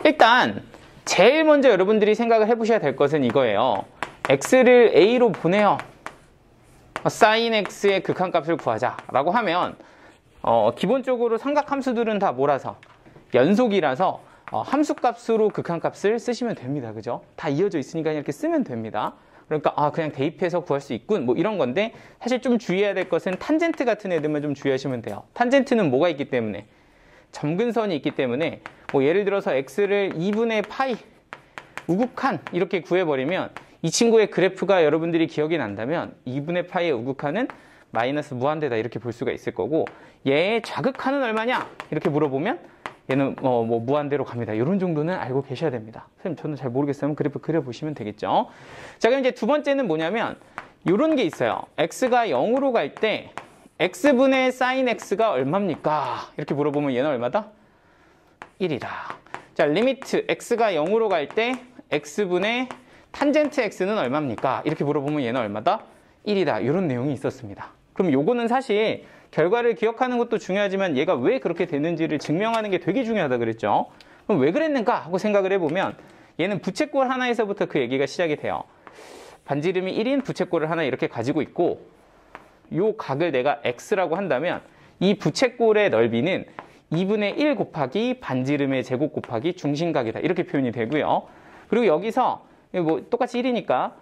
일단 제일 먼저 여러분들이 생각을 해보셔야 될 것은 이거예요. x를 a로 보내요. sin x의 극한값을 구하자 라고 하면 기본적으로 삼각함수들은 다 몰아서 연속이라서 함수값으로 극한값을 쓰시면 됩니다. 그죠? 다 이어져 있으니까 이렇게 쓰면 됩니다. 그러니까 그냥 대입해서 구할 수 있군 뭐 이런 건데, 사실 좀 주의해야 될 것은 탄젠트 같은 애들만 좀 주의하시면 돼요. 탄젠트는 뭐가 있기 때문에, 점근선이 있기 때문에 뭐 예를 들어서 x를 2분의 파이 우극한 이렇게 구해버리면 이 친구의 그래프가 여러분들이 기억이 난다면 2분의 파이의 우극한은 마이너스 무한대다 이렇게 볼 수가 있을 거고, 얘의 좌극한은 얼마냐 이렇게 물어보면 얘는 뭐 무한대로 갑니다. 이런 정도는 알고 계셔야 됩니다. 선생님 저는 잘 모르겠으면 그래프 그려보시면 되겠죠. 자, 그럼 이제 두 번째는 뭐냐면 이런 게 있어요. x가 0으로 갈 때 x분의 sin x가 얼마입니까? 이렇게 물어보면 얘는 얼마다? 1이다. 자, 리미트 x가 0으로 갈 때 x분의 탄젠트 x는 얼마입니까? 이렇게 물어보면 얘는 얼마다? 1이다. 이런 내용이 있었습니다. 그럼 요거는 사실 결과를 기억하는 것도 중요하지만 얘가 왜 그렇게 되는지를 증명하는 게 되게 중요하다 그랬죠. 그럼 왜 그랬는가 하고 생각을 해보면 얘는 부채꼴 하나에서부터 그 얘기가 시작이 돼요. 반지름이 1인 부채꼴을 하나 이렇게 가지고 있고, 요 각을 내가 x라고 한다면 이 부채꼴의 넓이는 2분의 1 곱하기 반지름의 제곱 곱하기 중심각이다 이렇게 표현이 되고요. 그리고 여기서 뭐 똑같이 1이니까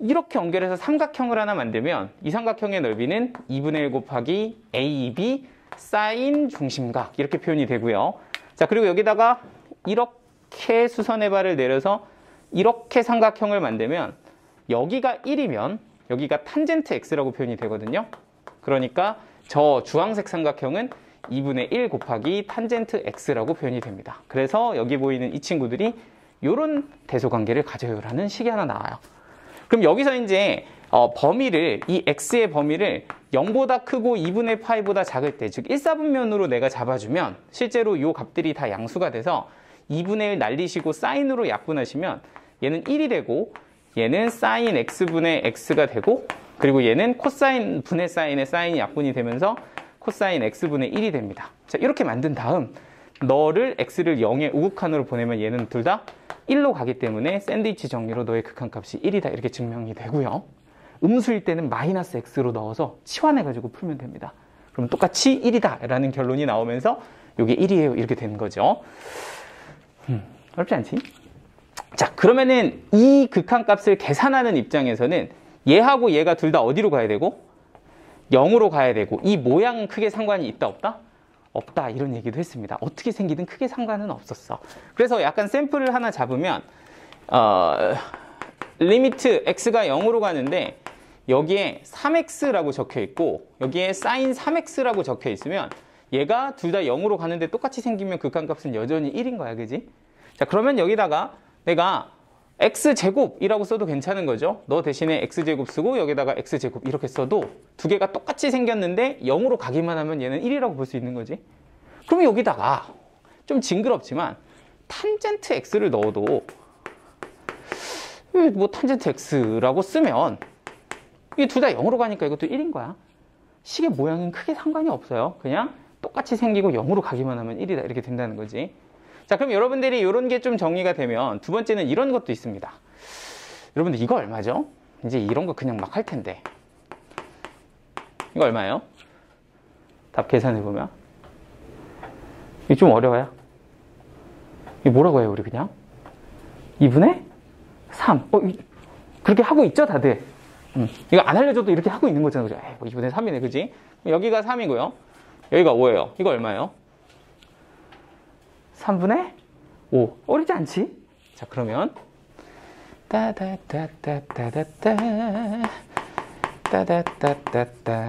이렇게 연결해서 삼각형을 하나 만들면 이 삼각형의 넓이는 2분의 1 곱하기 AB 사인 중심각 이렇게 표현이 되고요. 자, 그리고 여기다가 이렇게 수선의 발을 내려서 이렇게 삼각형을 만들면 여기가 1이면 여기가 탄젠트 x라고 표현이 되거든요. 그러니까 저 주황색 삼각형은 2분의 1 곱하기 탄젠트 x라고 표현이 됩니다. 그래서 여기 보이는 이 친구들이 이런 대소관계를 가져요라는 식이 하나 나와요. 그럼 여기서 이제 범위를, 이 x의 범위를 0보다 크고 2분의 파이보다 작을 때, 즉 1사분면으로 내가 잡아주면 실제로 이 값들이 다 양수가 돼서 2분의 1 날리시고 사인으로 약분하시면 얘는 1이 되고, 얘는 사인 x분의 x가 되고, 그리고 얘는 코사인 분의 사인의 사인이 약분이 되면서 코사인 x분의 1이 됩니다. 자, 이렇게 만든 다음 너를 x를 0의 우극한으로 보내면 얘는 둘 다 1로 가기 때문에 샌드위치 정리로 너의 극한값이 1이다 이렇게 증명이 되고요. 음수일 때는 마이너스 x로 넣어서 치환해가지고 풀면 됩니다. 그럼 똑같이 1이다 라는 결론이 나오면서 이게 1이에요 이렇게 되는 거죠. 어렵지 않지? 자, 그러면은 이 극한값을 계산하는 입장에서는 얘하고 얘가 둘 다 어디로 가야 되고? 0으로 가야 되고, 이 모양은 크게 상관이 있다 없다? 없다 이런 얘기도 했습니다. 어떻게 생기든 크게 상관은 없었어. 그래서 약간 샘플을 하나 잡으면 리미트 x가 0으로 가는데 여기에 3x라고 적혀 있고 여기에 sin 3x라고 적혀 있으면 얘가 둘 다 0으로 가는데 똑같이 생기면 극한값은 여전히 1인 거야. 그지? 자, 그러면 여기다가 내가 x제곱이라고 써도 괜찮은 거죠. 너 대신에 x제곱 쓰고 여기다가 x제곱 이렇게 써도 두 개가 똑같이 생겼는데 0으로 가기만 하면 얘는 1이라고 볼 수 있는 거지. 그러면 여기다가 좀 징그럽지만 탄젠트 x를 넣어도 뭐 탄젠트 x라고 쓰면 이게 둘 다 0으로 가니까 이것도 1인 거야. 식의 모양은 크게 상관이 없어요. 그냥 똑같이 생기고 0으로 가기만 하면 1이다 이렇게 된다는 거지. 자, 그럼 여러분들이 이런 게 좀 정리가 되면 두 번째는 이런 것도 있습니다. 여러분들 이거 얼마죠? 이제 이런 거 그냥 막 할 텐데. 이거 얼마예요? 답 계산해보면. 이게 좀 어려워요. 이게 뭐라고 해요, 우리 그냥? 2분의 3. 그렇게 하고 있죠, 다들? 이거 안 알려줘도 이렇게 하고 있는 거잖아. 그죠? 뭐 2분의 3이네, 그지? 여기가 3이고요. 여기가 5예요. 이거 얼마예요? 3분의 5. 어렵지 않지? 자, 그러면 따다따따따따따 따다따따따.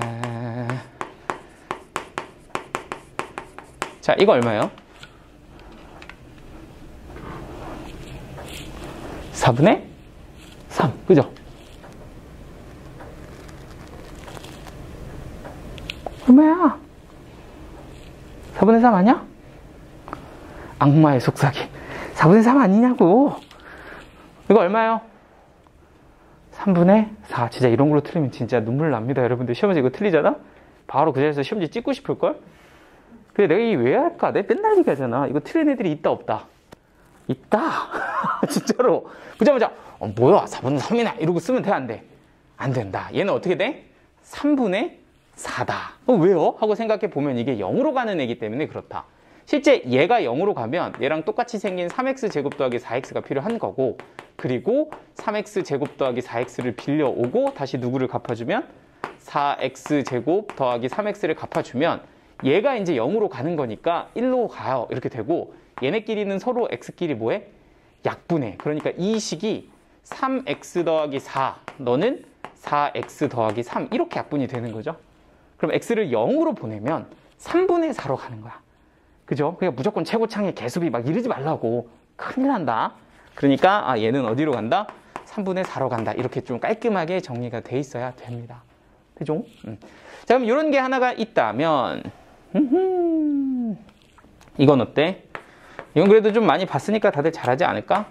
자, 이거 얼마예요? 4분의 3. 그죠? 얼마야? 4분의 3 아니야? 악마의 속삭임. 4분의 3 아니냐고. 이거 얼마예요? 3분의 4. 진짜 이런 걸로 틀리면 진짜 눈물 납니다. 여러분들 시험에서 이거 틀리잖아? 바로 그 자리에서 시험지 찍고 싶을걸? 근데 내가 이게 왜 할까? 내가 맨날 얘기하잖아. 이거 틀린 애들이 있다 없다. 있다. 진짜로. 보자마자 뭐야 4분의 3이나 이러고 쓰면 돼? 안 돼? 안 된다. 얘는 어떻게 돼? 3분의 4다. 왜요? 하고 생각해 보면 이게 0으로 가는 애기 때문에 그렇다. 실제 얘가 0으로 가면 얘랑 똑같이 생긴 3x제곱 더하기 4x가 필요한 거고, 그리고 3x제곱 더하기 4x를 빌려오고 다시 누구를 갚아주면 4x제곱 더하기 3x를 갚아주면 얘가 이제 0으로 가는 거니까 1로 가요. 이렇게 되고, 얘네끼리는 서로 x끼리 뭐해? 약분해. 그러니까 이 식이 3x 더하기 4, 너는 4x 더하기 3 이렇게 약분이 되는 거죠. 그럼 x를 0으로 보내면 3분의 4로 가는 거야. 그죠? 그러니까 무조건 최고창의 개수비 막 이러지 말라고. 큰일 난다. 그러니까 얘는 어디로 간다? 3분의 4로 간다. 이렇게 좀 깔끔하게 정리가 돼 있어야 됩니다. 되죠? 자, 그럼 이런 게 하나가 있다면 이건 어때? 이건 그래도 좀 많이 봤으니까 다들 잘하지 않을까?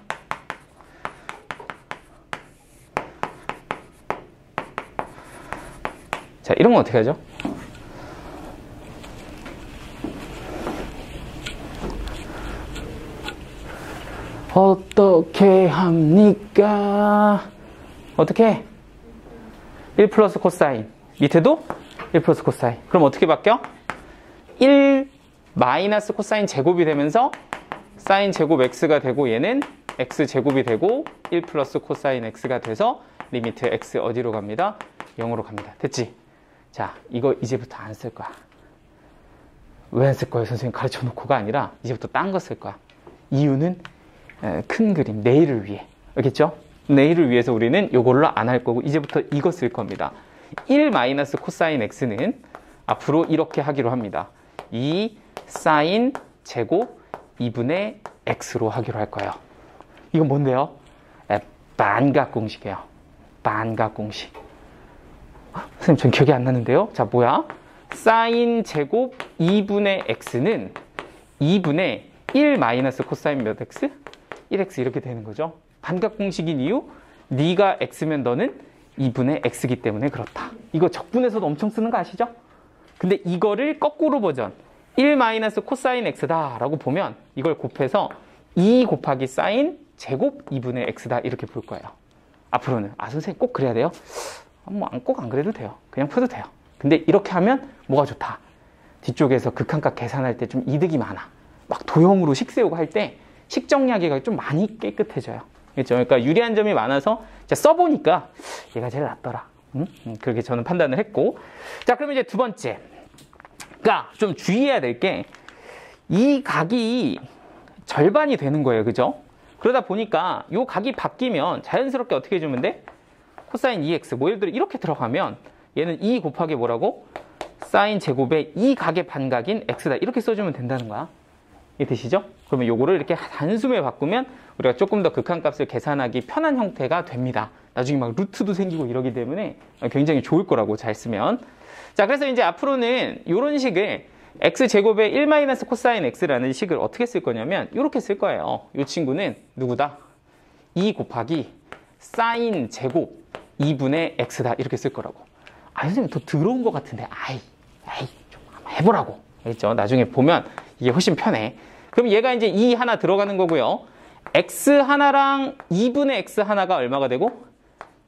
자, 이런 건 어떻게 하죠? 어떻게 합니까? 어떻게? 1 플러스 코사인. 밑에도 1 플러스 코사인. 그럼 어떻게 바뀌어? 1 마이너스 코사인 제곱이 되면서 사인 제곱 x가 되고, 얘는 x 제곱이 되고 1 플러스 코사인 x가 돼서 리미트 x 어디로 갑니다? 0으로 갑니다. 됐지? 자, 이거 이제부터 안 쓸 거야. 왜 안 쓸 거예요? 선생님 가르쳐 놓고가 아니라 이제부터 딴 거 쓸 거야. 이유는 큰 그림, 내일을 위해. 알겠죠? 내일을 위해서 우리는 이걸로 안 할 거고 이제부터 이거 쓸 겁니다. 1 마이너스 코사인 x는 앞으로 이렇게 하기로 합니다. 2 사인 제곱 2분의 x로 하기로 할 거예요. 이건 뭔데요? 반각 공식이에요. 반각 공식. 선생님 전 기억이 안 나는데요. 자, 뭐야? 사인 제곱 2분의 x는 2분의 1 마이너스 코사인 몇 x? 1x 이렇게 되는 거죠. 반각 공식인 이유? 네가 x면 너는 2분의 x이기 때문에 그렇다. 이거 적분에서도 엄청 쓰는 거 아시죠? 근데 이거를 거꾸로 버전 1 마이너스 코사인 x다 라고 보면 이걸 곱해서 2 곱하기 사인 제곱 2분의 x다 이렇게 볼 거예요. 앞으로는. 선생님 꼭 그래야 돼요? 꼭 안 그래도 돼요. 그냥 펴도 돼요. 근데 이렇게 하면 뭐가 좋다? 뒤쪽에서 극한값 계산할 때 좀 이득이 많아. 막 도형으로 식 세우고 할 때 식 정리하기가 좀 많이 깨끗해져요. 그렇죠? 그러니까 유리한 점이 많아서 써보니까 얘가 제일 낫더라. 그렇게 저는 판단을 했고. 자, 그럼 이제 두 번째. 그러니까 좀 주의해야 될 게 이 각이 절반이 되는 거예요. 그죠? 그러다 보니까 이 각이 바뀌면 자연스럽게 어떻게 해주면 돼? 코사인 2x. 뭐 예를 들어 이렇게 들어가면 얘는 2 곱하기 뭐라고? 사인 제곱에 이 각의 반각인 x다. 이렇게 써주면 된다는 거야. 이해되시죠? 그러면 요거를 이렇게 단숨에 바꾸면 우리가 조금 더 극한값을 계산하기 편한 형태가 됩니다. 나중에 막 루트도 생기고 이러기 때문에 굉장히 좋을 거라고 잘 쓰면. 자, 그래서 이제 앞으로는 이런 식을 x제곱에 1 마이너스 코사인 x라는 식을 어떻게 쓸 거냐면 이렇게 쓸 거예요. 이 친구는 누구다? 2 곱하기 사인 제곱 2분의 x다. 이렇게 쓸 거라고. 선생님 더 더러운 것 같은데 좀 한번 해보라고. 알겠죠? 나중에 보면 이게 훨씬 편해. 그럼 얘가 이제 2 하나 들어가는 거고요. x 하나랑 2분의 x 하나가 얼마가 되고?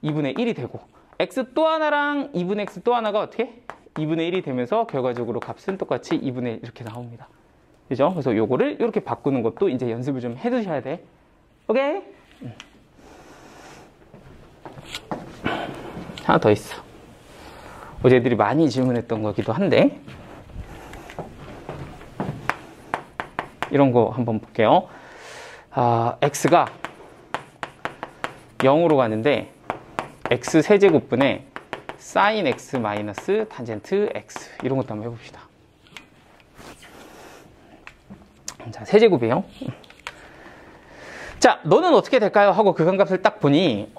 2분의 1이 되고, x 또 하나랑 2분의 x 또 하나가 어떻게? 2분의 1이 되면서 결과적으로 값은 똑같이 2분의 1 이렇게 나옵니다. 그죠? 그래서 요거를 이렇게 바꾸는 것도 이제 연습을 좀 해두셔야 돼. 오케이? 하나 더 있어. 어제 애들이 많이 질문했던 거기도 한데, 이런 거 한번 볼게요. x가 0으로 가는데 x 세제곱분의 사인 x 마이너스 탄젠트 x, 이런 것도 한번 해봅시다. 자, 세제곱이에요. 자, 너는 어떻게 될까요? 하고 극한값을 딱 보니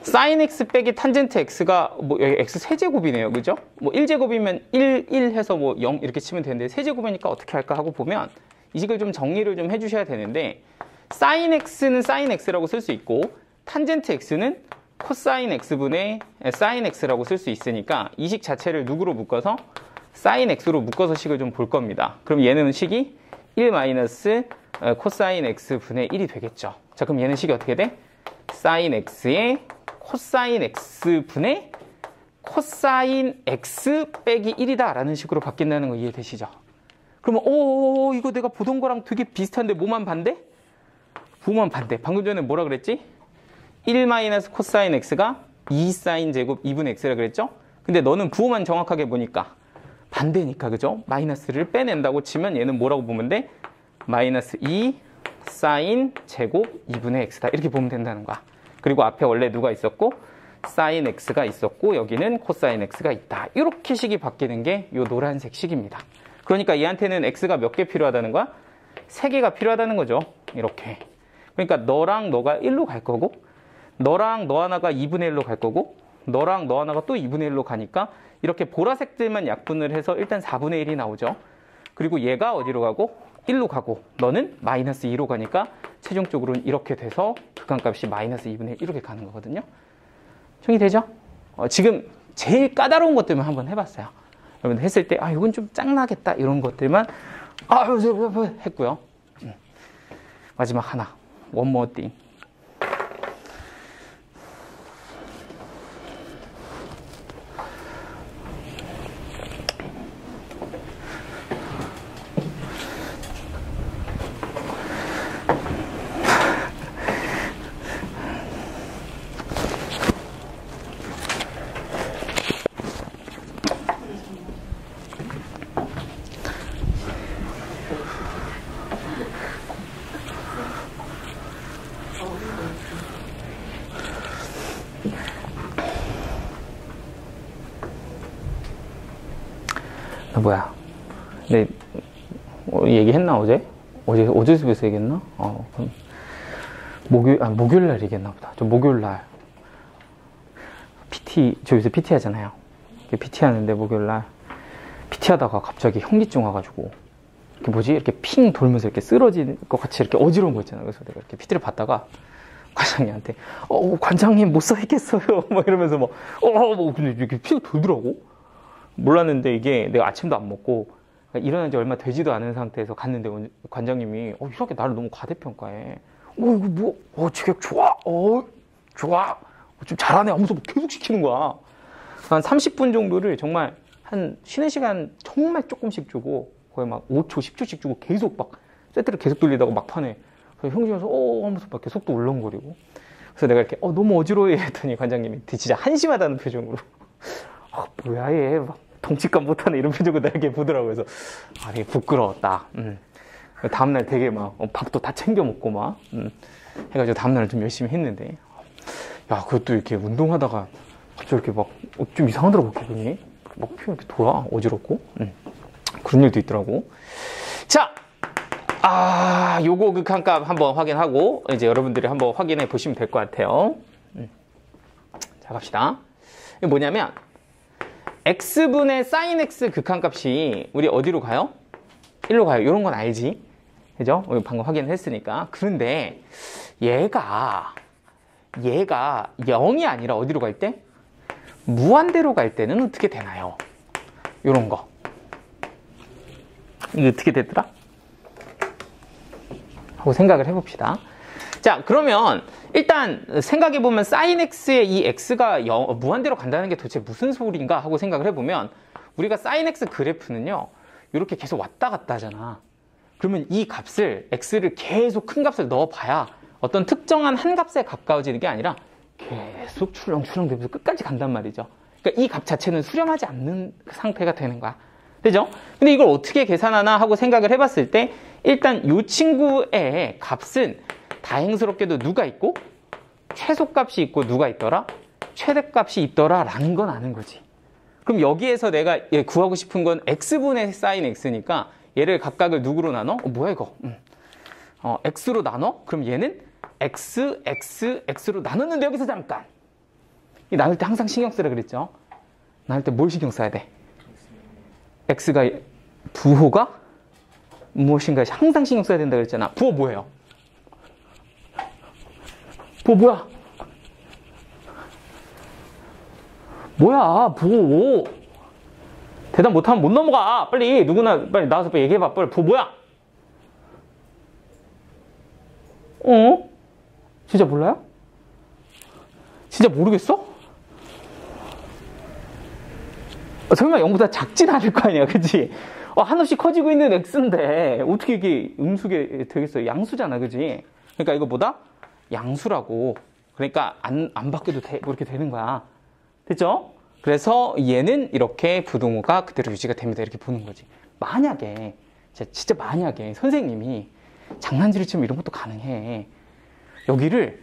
사인 x 빼기 탄젠트 x가 여기 x 세제곱이네요. 그죠? 1제곱이면 1 해서 0 이렇게 치면 되는데 세제곱이니까 어떻게 할까 하고 보면 이 식을 좀 정리를 좀 해주셔야 되는데, 사인 x는 사인 x라고 쓸 수 있고 탄젠트 x는 코사인 x분의 사인 x라고 쓸 수 있으니까 이 식 자체를 누구로 묶어서? 사인 x로 묶어서 식을 좀 볼 겁니다. 그럼 얘는 식이 1 마이너스 코사인 x분의 1이 되겠죠. 자, 그럼 얘는 식이 어떻게 돼? 사인 x의 코사인 x분의 코사인 x 빼기 1이다 라는 식으로 바뀐다는 거 이해되시죠? 그러면 이거 내가 보던 거랑 되게 비슷한데 뭐만 반대? 뭐만 반대. 방금 전에 뭐라 그랬지? 1 마이너스 코사인 x가 2 사인 제곱 2분의 x라 그랬죠? 근데 너는 부호만 정확하게 보니까 반대니까, 그죠? 마이너스를 빼낸다고 치면 얘는 뭐라고 보면 돼? 마이너스 2 사인 제곱 2분의 x다. 이렇게 보면 된다는 거야. 그리고 앞에 원래 누가 있었고? 사인 x가 있었고 여기는 코사인 x가 있다. 이렇게 식이 바뀌는 게 이 노란색 식입니다. 그러니까 얘한테는 x가 몇 개 필요하다는 거야? 3개가 필요하다는 거죠. 이렇게. 그러니까 너랑 너가 1로 갈 거고, 너랑 너 하나가 2분의 1로 갈 거고, 너랑 너 하나가 또 2분의 1로 가니까 이렇게 보라색들만 약분을 해서 일단 4분의 1이 나오죠. 그리고 얘가 어디로 가고? 1로 가고 너는 마이너스 2로 가니까 최종적으로는 이렇게 돼서 극한값이 마이너스 2분의 1 이렇게 가는 거거든요. 정리되죠? 지금 제일 까다로운 것들만 한번 해봤어요. 여러분들 했을 때 이건 좀 짱나겠다 이런 것들만 했고요. 마지막 하나, one more thing. 뭐야? 네, 얘기했나 어제? 어제 집에서 얘기했나? 그럼 목요일 날 얘기했나 보다. 저 목요일 날 PT 저 요새 PT 하잖아요. PT 하는데 목요일 날 PT 하다가 갑자기 현기증 와가지고 이렇게 핑 돌면서 이렇게 쓰러진 것 같이 이렇게 어지러운 거 있잖아요. 그래서 내가 이렇게 PT를 받다가 과장님한테 관장님 못 서 있겠어요. 막 이러면서 근데 이렇게 피가 돌더라고. 몰랐는데 이게 내가 아침도 안 먹고 일어난 지 얼마 되지도 않은 상태에서 갔는데 관장님이 이렇게 나를 너무 과대평가해. 이거 지격 좋아. 좋아. 좀 잘하네 하면서 계속 시키는 거야. 한 30분 정도를 정말 한 쉬는 시간 정말 조금씩 주고 거의 막 5초, 10초씩 주고 계속 막 세트를 계속 돌리다가 막판에 형님면서 하면서 막 이렇게 속도 울렁거리고. 그래서 내가 이렇게 너무 어지러워해 했더니 관장님이 진짜 한심하다는 표정으로 뭐야 얘 막 덩치값 못하네 이런 표정으로 나에게 보더라고요. 그래서 되게 부끄러웠다. 다음날 되게 막 밥도 다 챙겨 먹고 막 해가지고 다음날 좀 열심히 했는데 그것도 이렇게 운동하다가 갑자기 이렇게 막 좀 이상하더라고 기분이. 막 피가 이렇게 돌아 어지럽고 그런 일도 있더라고. 자, 요거 극한값 한번 확인하고 이제 여러분들이 한번 확인해 보시면 될 것 같아요. 자, 갑시다. 이게 뭐냐면 x분의 sin x 극한값이 우리 어디로 가요? 1로 가요. 이런 건 알지? 그죠? 방금 확인을 했으니까. 그런데 얘가 0이 아니라 어디로 갈 때? 무한대로 갈 때는 어떻게 되나요? 이런 거. 이게 어떻게 됐더라? 하고 생각을 해봅시다. 자, 그러면 일단 생각해보면 sin x의 이 x가 무한대로 간다는 게 도대체 무슨 소리인가 하고 생각을 해보면 우리가 sin x 그래프는요 이렇게 계속 왔다 갔다 하잖아. 그러면 이 값을 x를 계속 큰 값을 넣어봐야 어떤 특정한 한 값에 가까워지는 게 아니라 계속 출렁출렁 되면서 끝까지 간단 말이죠. 그러니까 이 값 자체는 수렴하지 않는 상태가 되는 거야. 되죠? 근데 이걸 어떻게 계산하나 하고 생각을 해봤을 때 일단 이 친구의 값은 다행스럽게도 누가 있고 최소값이 있고 누가 있더라? 최대값이 있더라 라는 건 아는 거지. 그럼 여기에서 내가 구하고 싶은 건 x분의 sin x니까 얘를 각각을 누구로 나눠? 뭐야 이거? x로 나눠? 그럼 얘는 x, x, x로 나눴는데 여기서 잠깐 이 나눌 때 항상 신경 쓰라 그랬죠? 나눌 때 뭘 신경 써야 돼? x가 부호가 무엇인가 항상 신경 써야 된다 그랬잖아. 부호 뭐예요? 부호 뭐야? 뭐야 부호. 대답 못하면 못 넘어가. 빨리 누구나 빨리 나와서 빨리 얘기해봐. 빨리 부호 뭐야? 진짜 몰라요? 진짜 모르겠어? 설마 0보다 작진 않을 거 아니야, 그치? 한없이 커지고 있는 x인데 어떻게 이게 음수게 되겠어요? 양수잖아, 그치? 그러니까 이거 뭐다? 양수라고. 그러니까 안 바뀌어도 돼, 뭐 이렇게 되는 거야. 됐죠? 그래서 얘는 이렇게 부동호가 그대로 유지가 됩니다. 이렇게 보는 거지. 만약에, 진짜 만약에 선생님이 장난질을 치면 이런 것도 가능해. 여기를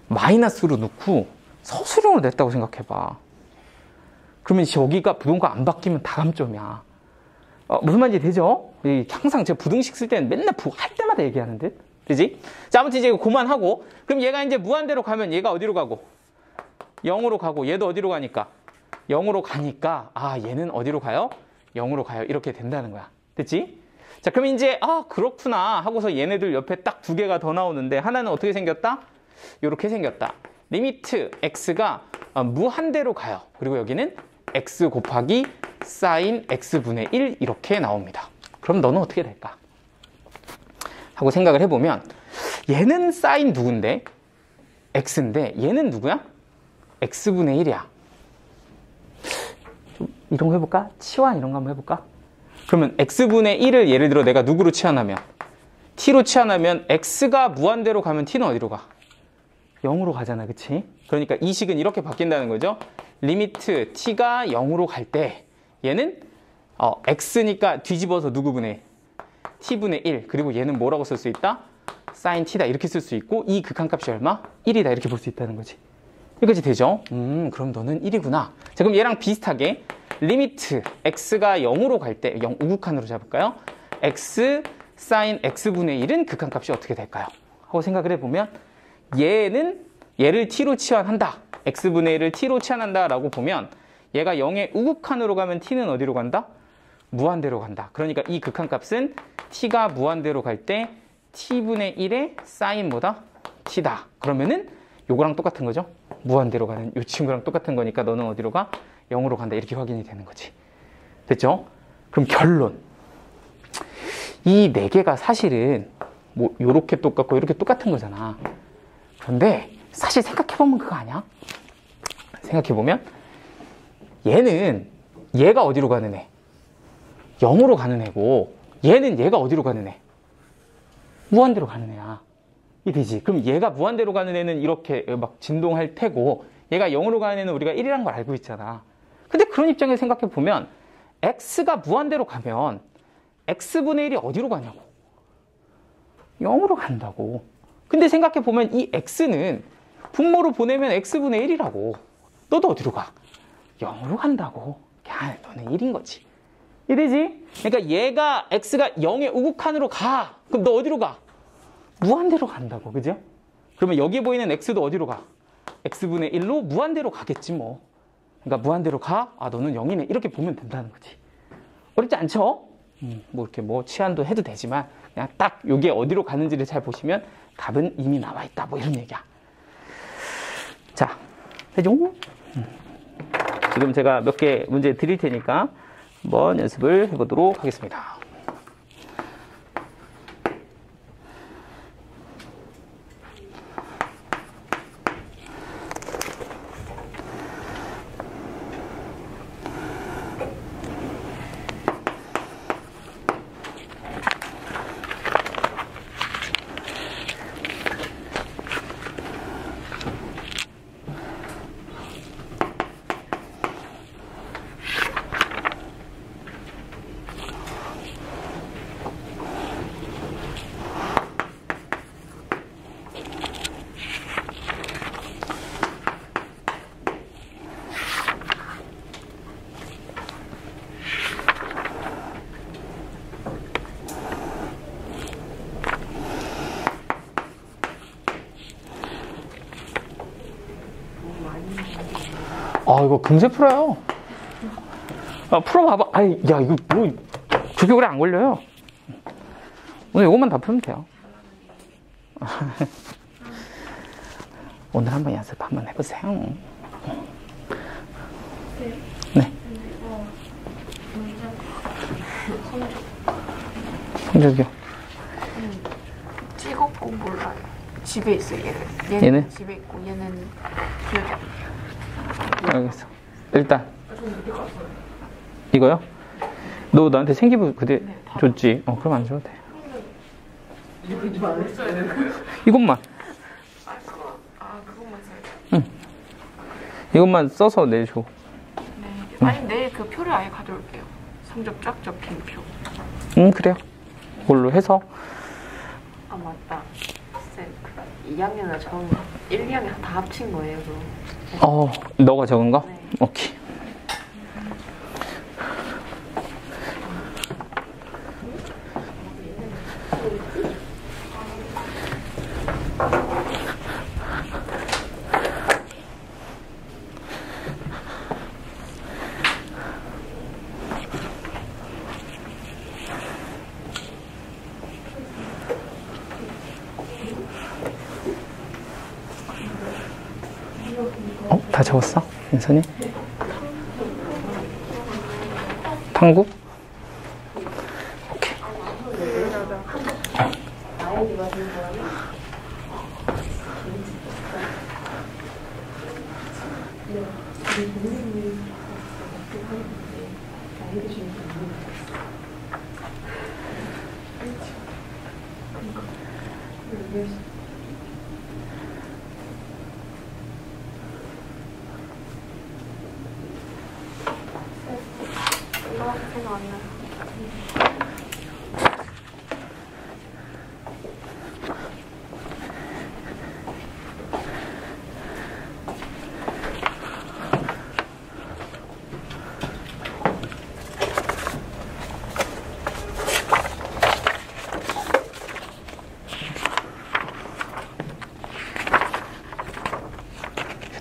마이너스로 넣고 서술형으로 냈다고 생각해봐. 그러면 여기가 부동호가 안 바뀌면 다감점이야. 무슨 말인지 되죠? 항상 제가 부등식 쓸 때는 맨날 할 때마다 얘기하는 듯. 그지? 자, 아무튼 이제 그만하고. 그럼 얘가 이제 무한대로 가면 얘가 어디로 가고? 0으로 가고, 얘도 어디로 가니까? 0으로 가니까, 얘는 어디로 가요? 0으로 가요. 이렇게 된다는 거야. 됐지? 자, 그럼 이제, 그렇구나. 하고서 얘네들 옆에 딱 두 개가 더 나오는데, 하나는 어떻게 생겼다? 요렇게 생겼다. 리미트 x가 무한대로 가요. 그리고 여기는 x 곱하기 사인 x분의 1 이렇게 나옵니다. 그럼 너는 어떻게 될까? 하고 생각을 해보면 얘는 사인 누군데? x인데 얘는 누구야? x분의 1이야. 좀 이런 거 해볼까? 치환 이런 거 한번 해볼까? 그러면 x분의 1을 예를 들어 내가 누구로 치환하면? t로 치환하면 x가 무한대로 가면 t는 어디로 가? 0으로 가잖아, 그치? 그러니까 이 식은 이렇게 바뀐다는 거죠. 리미트 t가 0으로 갈 때 얘는 x니까 뒤집어서 누구분의 t분의 1 그리고 얘는 뭐라고 쓸 수 있다? sin t다 이렇게 쓸 수 있고 이 극한값이 얼마? 1이다 이렇게 볼 수 있다는 거지. 여기까지 되죠? 그럼 너는 1이구나. 자, 그럼 얘랑 비슷하게 리미트 x가 0으로 갈 때 0 우극한으로 잡을까요? x sin x분의 1은 극한값이 어떻게 될까요? 하고 생각을 해보면 얘를 t로 치환한다. x분의 1을 t로 치환한다 라고 보면 얘가 0의 우극한으로 가면 t는 어디로 간다? 무한대로 간다. 그러니까 이 극한값은 t가 무한대로 갈 때 t분의 1의 sin 뭐다? t다. 그러면은 요거랑 똑같은 거죠? 무한대로 가는 요 친구랑 똑같은 거니까 너는 어디로 가? 0으로 간다. 이렇게 확인이 되는 거지. 됐죠? 그럼 결론. 이 네 개가 사실은 뭐 요렇게 똑같고 이렇게 똑같은 거잖아. 그런데 사실 생각해보면 그거 아니야? 생각해보면 얘가 어디로 가는 애? 0으로 가는 애고 얘가 어디로 가는 애? 무한대로 가는 애야. 이 되지? 그럼 얘가 무한대로 가는 애는 이렇게 막 진동할 테고 얘가 0으로 가는 애는 우리가 1이라는 걸 알고 있잖아. 근데 그런 입장에서 생각해보면 x가 무한대로 가면 x분의 1이 어디로 가냐고. 0으로 간다고. 근데 생각해보면 이 x는 분모로 보내면 x분의 1이라고. 너도 어디로 가? 0으로 간다고. 야, 너는 1인 거지. 이래지? 그러니까 x가 0의 우극한으로 가. 그럼 너 어디로 가? 무한대로 간다고. 그죠? 그러면 여기 보이는 x도 어디로 가? x분의 1로 무한대로 가겠지 뭐. 그러니까 무한대로 가? 너는 0이네. 이렇게 보면 된다는 거지. 어렵지 않죠? 뭐 이렇게 뭐 치환도 해도 되지만 그냥 딱 요게 어디로 가는지를 잘 보시면 답은 이미 나와 있다. 뭐 이런 얘기야. 자, 해종. 지금 제가 몇 개 문제 드릴 테니까 한번 연습을 해보도록 하겠습니다. 이거 금세 풀어요. 풀어봐봐. 야, 이거 뭐, 그렇게 오래 안 걸려요. 오늘 이것만 다 풀면 돼요. 오늘 한번 연습 한번 해보세요. 네. 성적이요? 찍었고 몰라요. 집에 있어요. 얘는 얘는? 집에 있고 얘는 기억이 안 나요. 알겠어. 일단 이거요? 너 나한테 생기부 그대 줬지? 그럼 안 줘도 돼. 이것만. 그것만 써요. 응. 이것만 써서 내줘. 네. 아니 내일 그 표를 아예 가져올게요. 성적 쫙 적힌 표. 응, 그래요. 그걸로 해서. 아 맞다. 쌤, 2학년이랑 전 1, 2학년 다 합친 거예요, 그럼. 너가 적은 거? 네. 오케이. 다 적었어? 인선이? 탐구? 오케이. 생각 안 나요.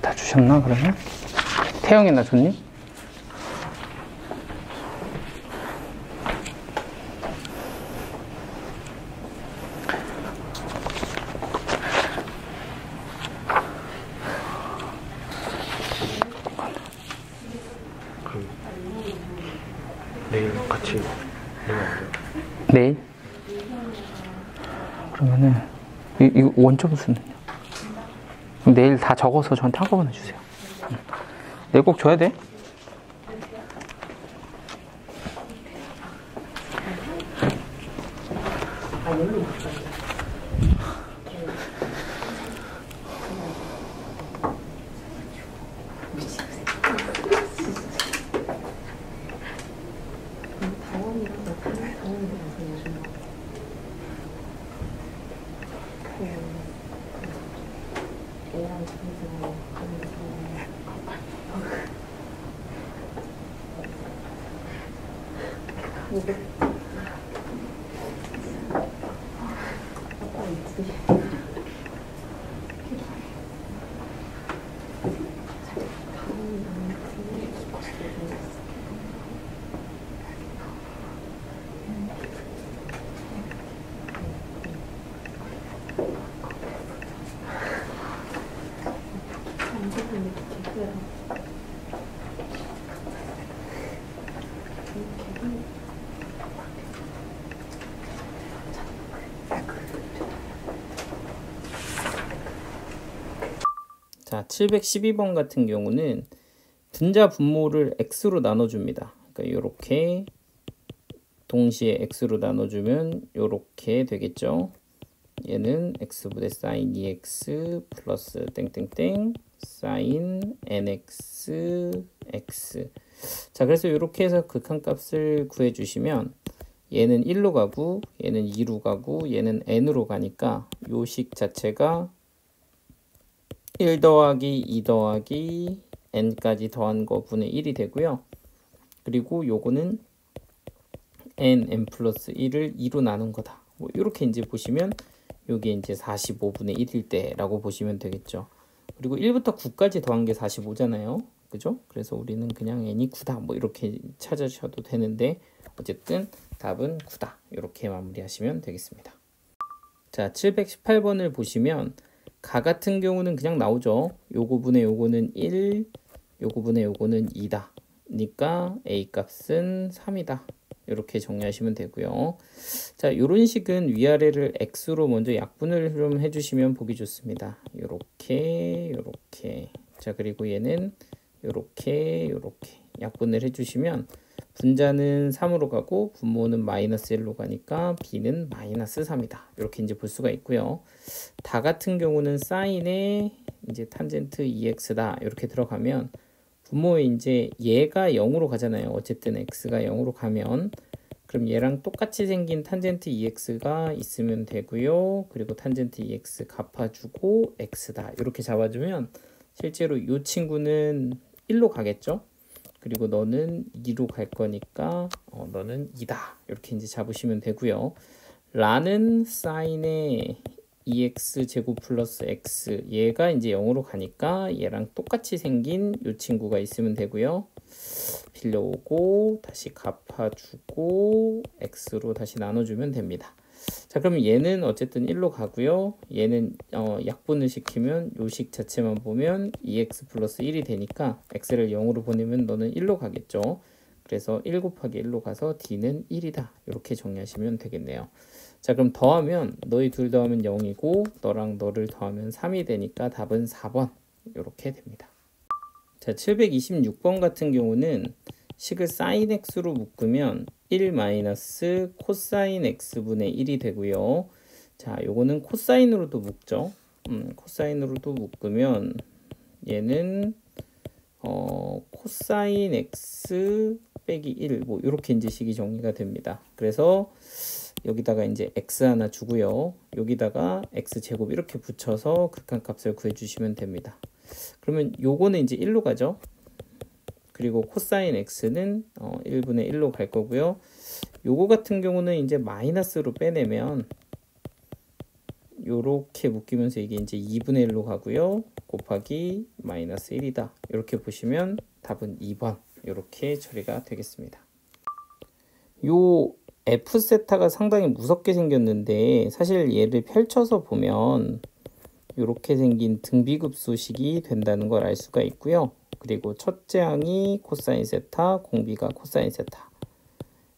다 주셨나 그러면? 태영이나 줬니? 내일 같이 내일? 그러면은 이거 원점 수는요? 그럼 내일 다 적어서 저한테 한꺼번에 주세요. 내일 꼭 줘야 돼? 자, 712번 같은 경우는 분자 분모를 x로 나눠줍니다. 그러니까 이렇게 동시에 x로 나눠주면 이렇게 되겠죠. 얘는 x분의 sin 2x 플러스 땡땡땡 sin nx x. 자, 그래서 이렇게 해서 극한값을 구해주시면 얘는 1로 가고 얘는 2로 가고 얘는 n으로 가니까 요 식 자체가 1 더하기 2 더하기 n까지 더한 거 분의 1이 되고요. 그리고 요거는 n 플러스 1을 2로 나눈 거다. 뭐 이렇게 이제 보시면 요게 이제 45분의 1일 때라고 보시면 되겠죠. 그리고 1부터 9까지 더한 게 45잖아요. 그죠? 그래서 우리는 그냥 n이 9다. 뭐 이렇게 찾으셔도 되는데 어쨌든 답은 9다. 이렇게 마무리하시면 되겠습니다. 자, 718번을 보시면 가 같은 경우는 그냥 나오죠. 요거 분의 요거는 1, 요거 분의 요거는 2다. 그러니까 a 값은 3이다. 이렇게 정리하시면 되고요. 자, 이런 식은 위아래를 x로 먼저 약분을 좀 해주시면 보기 좋습니다. 요렇게 자, 그리고 얘는 요렇게 약분을 해주시면 분자는 3으로 가고 분모는 마이너스 1로 가니까 b는 마이너스 3이다. 이렇게 이제 볼 수가 있고요. 다 같은 경우는 사인에 이제 탄젠트 2x다. 이렇게 들어가면 분모에 이제 얘가 0으로 가잖아요. 어쨌든 x가 0으로 가면 그럼 얘랑 똑같이 생긴 탄젠트 2x가 있으면 되고요. 그리고 탄젠트 2x 갚아주고 x다. 이렇게 잡아주면 실제로 이 친구는 1로 가겠죠. 그리고 너는 2로 갈 거니까 너는 2다. 이렇게 이제 잡으시면 되고요. 라는 사인의 2x 제곱 플러스 x 얘가 이제 0으로 가니까 얘랑 똑같이 생긴 이 친구가 있으면 되고요. 빌려오고 다시 갚아주고 x로 다시 나눠주면 됩니다. 자, 그럼 얘는 어쨌든 1로 가고요. 얘는 약분을 시키면 요식 자체만 보면 2x 플러스 1이 되니까 x를 0으로 보내면 너는 1로 가겠죠. 그래서 1 곱하기 1로 가서 d는 1이다. 이렇게 정리하시면 되겠네요. 자, 그럼 더하면 너희 둘 더하면 0이고 너랑 너를 더하면 3이 되니까 답은 4번 이렇게 됩니다. 자, 726번 같은 경우는 식을 sin x로 묶으면 1 마이너스 코사인 x분의 1이 되고요. 자, 요거는 코사인으로도 묶죠. 코사인으로도 묶으면 얘는 코사인 x 빼기 1 뭐 이렇게 이제 식이 정리가 됩니다. 그래서 여기다가 이제 x 하나 주고요. 여기다가 x 제곱 이렇게 붙여서 극한값을 구해 주시면 됩니다. 그러면 요거는 이제 1로 가죠. 그리고 코사인 x는 1분의 1로 갈 거고요. 요거 같은 경우는 이제 마이너스로 빼내면 요렇게 묶이면서 이게 이제 2분의 1로 가고요. 곱하기 마이너스 1이다. 이렇게 보시면 답은 2번 이렇게 처리가 되겠습니다. 요 F세타가 상당히 무섭게 생겼는데 사실 얘를 펼쳐서 보면 이렇게 생긴 등비급소식이 된다는 걸 알 수가 있고요. 그리고 첫째 항이 코사인 세타, 공비가 코사인 세타.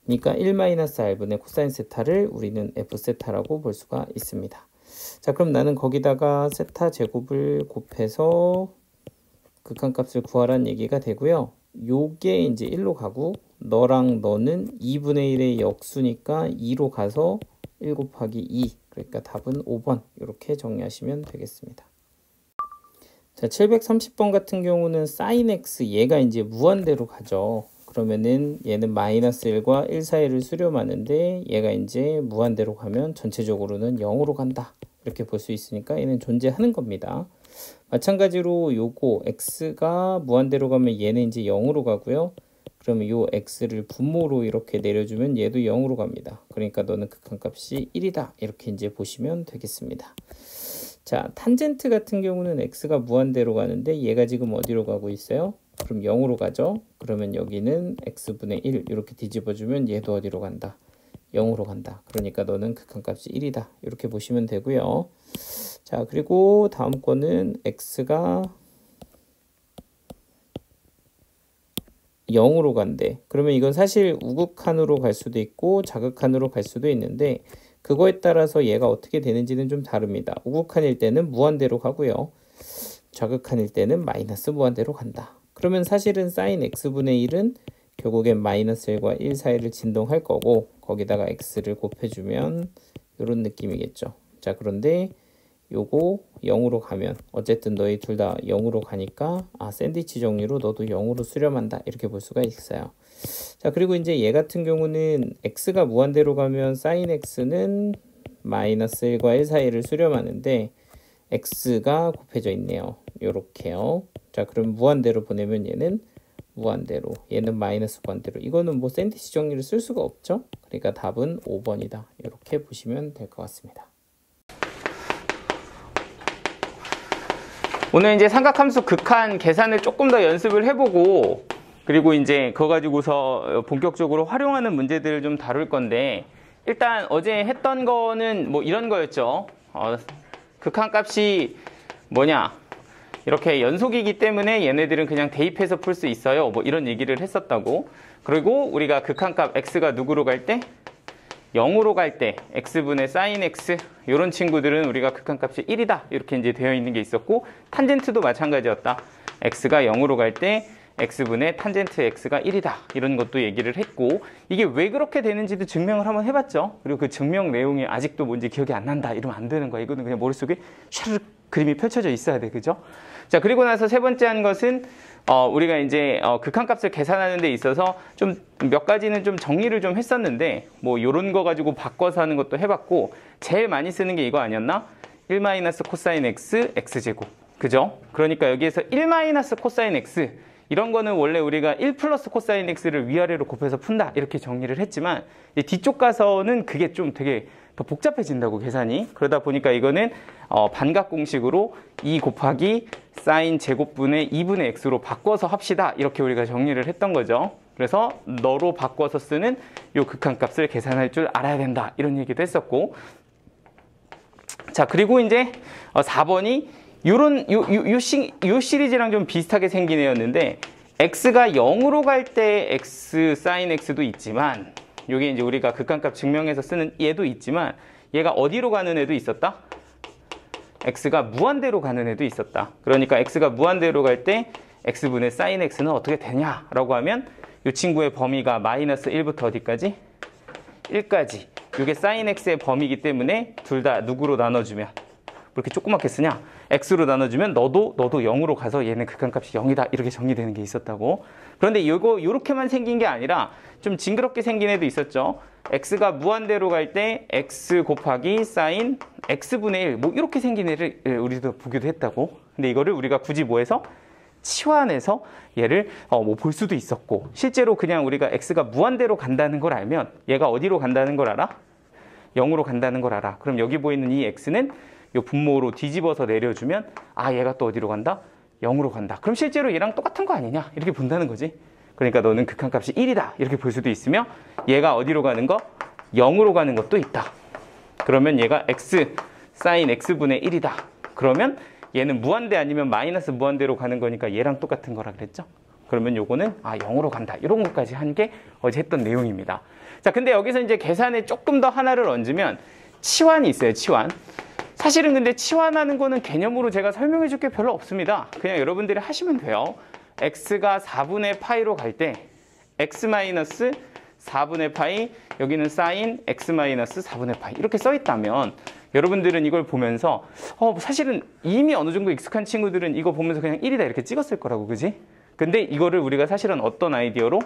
그러니까 1-r분의 코사인 세타를 우리는 F세타라고 볼 수가 있습니다. 자, 그럼 나는 거기다가 세타 제곱을 곱해서 극한값을 구하라는 얘기가 되고요. 요게 이제 1로 가고 너랑 너는 2분의 1의 역수니까 2로 가서 1 곱하기 2 그러니까 답은 5번 이렇게 정리하시면 되겠습니다. 자, 730번 같은 경우는 sin x 얘가 이제 무한대로 가죠. 그러면은 얘는 마이너스 1과 1 사이를 수렴하는데 얘가 이제 무한대로 가면 전체적으로는 0으로 간다. 이렇게 볼 수 있으니까 얘는 존재하는 겁니다. 마찬가지로 요거 x가 무한대로 가면 얘는 이제 0으로 가고요. 그러면 요 x를 분모로 이렇게 내려주면 얘도 0으로 갑니다. 그러니까 너는 극한값이 1이다. 이렇게 이제 보시면 되겠습니다. 자, 탄젠트 같은 경우는 x가 무한대로 가는데 얘가 지금 어디로 가고 있어요? 그럼 0으로 가죠. 그러면 여기는 x분의 1 이렇게 뒤집어주면 얘도 어디로 간다? 0으로 간다. 그러니까 너는 극한값이 1이다. 이렇게 보시면 되고요. 자, 그리고 다음 거는 x가 0으로 간대. 그러면 이건 사실 우극한으로 갈 수도 있고 자극한으로 갈 수도 있는데 그거에 따라서 얘가 어떻게 되는지는 좀 다릅니다. 우극한일 때는 무한대로 가고요. 자극한일 때는 마이너스 무한대로 간다. 그러면 사실은 sin x분의 1은 결국엔 마이너스 1과 1 사이를 진동할 거고 거기다가 x를 곱해주면 이런 느낌이겠죠. 자, 그런데 요거 0으로 가면 어쨌든 너희 둘 다 0으로 가니까 샌드위치 정리로 너도 0으로 수렴한다 이렇게 볼 수가 있어요. 자, 그리고 이제 얘 같은 경우는 x가 무한대로 가면 sin x는 마이너스 1과 1 사이를 수렴하는데 x가 곱해져 있네요. 요렇게요. 자, 그럼 무한대로 보내면 얘는 무한대로, 얘는 마이너스 무한대로. 이거는 뭐 샌드위치 정리를 쓸 수가 없죠. 그러니까 답은 5번이다. 이렇게 보시면 될 것 같습니다. 오늘 이제 삼각함수 극한 계산을 조금 더 연습을 해보고 그리고 이제 그거 가지고서 본격적으로 활용하는 문제들을 좀 다룰 건데 일단 어제 했던 거는 뭐 이런 거였죠. 극한값이 뭐냐? 이렇게 연속이기 때문에 얘네들은 그냥 대입해서 풀 수 있어요. 뭐 이런 얘기를 했었다고. 그리고 우리가 극한값 x가 누구로 갈 때? 0으로 갈 때 x분의 sin x 이런 친구들은 우리가 극한값이 1이다 이렇게 이제 되어 있는 게 있었고, 탄젠트도 마찬가지였다. x가 0으로 갈 때 x분의 탄젠트 x가 1이다 이런 것도 얘기를 했고, 이게 왜 그렇게 되는지도 증명을 한번 해봤죠. 그리고 그 증명 내용이 아직도 뭔지 기억이 안 난다 이러면 안 되는 거야. 이거는 그냥 머릿속에 샤르륵 그림이 펼쳐져 있어야 돼. 그죠? 자, 그리고 나서 세 번째 한 것은 우리가 이제 극한값을 계산하는 데 있어서 좀 몇 가지는 좀 정리를 좀 했었는데, 뭐 요런 거 가지고 바꿔서 하는 것도 해봤고, 제일 많이 쓰는 게 이거 아니었나? 1 코사인 x x제곱. 그죠? 그러니까 여기에서 1 코사인 x 이런 거는 원래 우리가 1 플러스 코사인 x를 위아래로 곱해서 푼다 이렇게 정리를 했지만, 뒤쪽 가서는 그게 좀 되게 더 복잡해진다고 계산이. 그러다 보니까 이거는 반각 공식으로 2 곱하기 사인 제곱분의 2분의 x로 바꿔서 합시다 이렇게 우리가 정리를 했던 거죠. 그래서 너로 바꿔서 쓰는 요 극한값을 계산할 줄 알아야 된다 이런 얘기도 했었고, 자, 그리고 이제 4번이 요 시리즈랑 좀 비슷하게 생긴 애였는데, x가 0으로 갈 때 x sin x도 있지만, 요게 이제 우리가 극한값 증명해서 쓰는 얘도 있지만, 얘가 어디로 가는 애도 있었다? x가 무한대로 가는 애도 있었다. 그러니까 x가 무한대로 갈 때 x분의 sin x는 어떻게 되냐라고 하면, 이 친구의 범위가 마이너스 1부터 어디까지? 1까지. 이게 sin x의 범위이기 때문에 둘 다 누구로 나눠주면, 뭐 이렇게 조그맣게 쓰냐? x로 나눠주면 너도 0으로 가서 얘는 극한값이 0이다 이렇게 정리되는 게 있었다고. 그런데 요렇게만 생긴 게 아니라 좀 징그럽게 생긴 애도 있었죠. x가 무한대로 갈 때 x 곱하기 sin x분의 1 뭐 이렇게 생긴 애를 우리도 보기도 했다고. 근데 이거를 우리가 굳이 뭐해서 치환해서 얘를 뭐 볼 수도 있었고, 실제로 그냥 우리가 x가 무한대로 간다는 걸 알면 얘가 어디로 간다는 걸 알아? 0으로 간다는 걸 알아. 그럼 여기 보이는 이 x는 요 분모로 뒤집어서 내려주면, 아, 얘가 또 어디로 간다? 0으로 간다. 그럼 실제로 얘랑 똑같은 거 아니냐? 이렇게 본다는 거지. 그러니까 너는 극한값이 1이다 이렇게 볼 수도 있으며, 얘가 어디로 가는 거? 0으로 가는 것도 있다. 그러면 얘가 x sin x분의 1이다. 그러면 얘는 무한대 아니면 마이너스 무한대로 가는 거니까 얘랑 똑같은 거라 그랬죠. 그러면 요거는 0으로 간다. 이런 것까지 한 게 어제 했던 내용입니다. 자, 근데 여기서 이제 계산에 조금 더 하나를 얹으면 치환이 있어요. 치환. 사실은 근데 치환하는 거는 개념으로 제가 설명해 줄 게 별로 없습니다. 그냥 여러분들이 하시면 돼요. x가 4분의 파이로 갈 때 x 마이너스 4분의 파이, 여기는 sin x 마이너스 4분의 파이 이렇게 써 있다면, 여러분들은 이걸 보면서 사실은 이미 어느 정도 익숙한 친구들은 이거 보면서 그냥 1이다 이렇게 찍었을 거라고, 그지? 근데 이거를 우리가 사실은 어떤 아이디어로?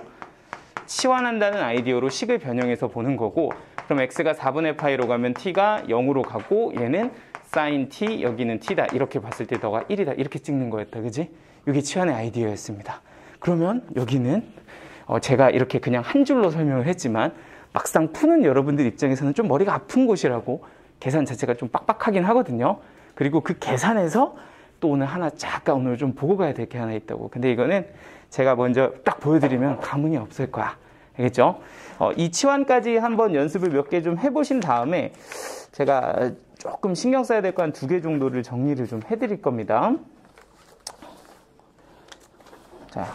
치환한다는 아이디어로 식을 변형해서 보는 거고, 그럼 x가 4분의 파이로 가면 t가 0으로 가고, 얘는 sin t, 여기는 t다 이렇게 봤을 때 너가 1이다 이렇게 찍는 거였다, 그지? 이게 치환의 아이디어였습니다. 그러면 여기는 제가 이렇게 그냥 한 줄로 설명을 했지만, 막상 푸는 여러분들 입장에서는 좀 머리가 아픈 곳이라고, 계산 자체가 좀 빡빡하긴 하거든요. 그리고 그 계산에서 또 오늘 잠깐 오늘 좀 보고 가야 될 게 하나 있다고. 근데 이거는 제가 먼저 딱 보여드리면 감흥이 없을 거야. 알겠죠? 이 치환까지 한번 연습을 몇 개 좀 해보신 다음에 제가 조금 신경 써야 될 거 한 2개 정도를 정리를 좀 해드릴 겁니다. 자,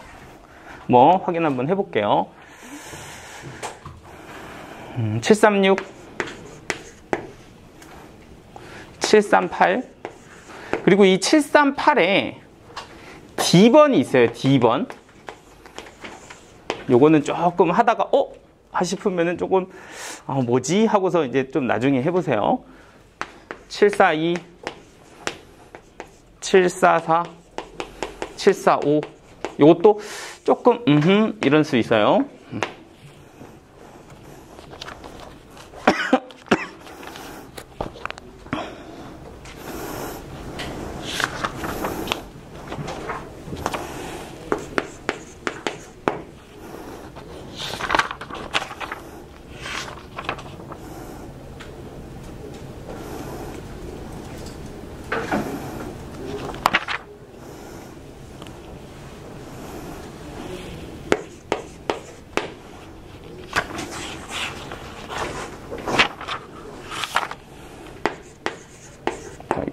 뭐 확인 한번 해볼게요. 736, 738, 그리고 이 738에 D번이 있어요. D번. 요거는 조금 하다가 싶으면은 조금 뭐지 하고서 이제 좀 나중에 해보세요. 742, 744, 745. 요것도 조금 이럴 수 있어요.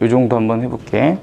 이 정도 한번 해볼게.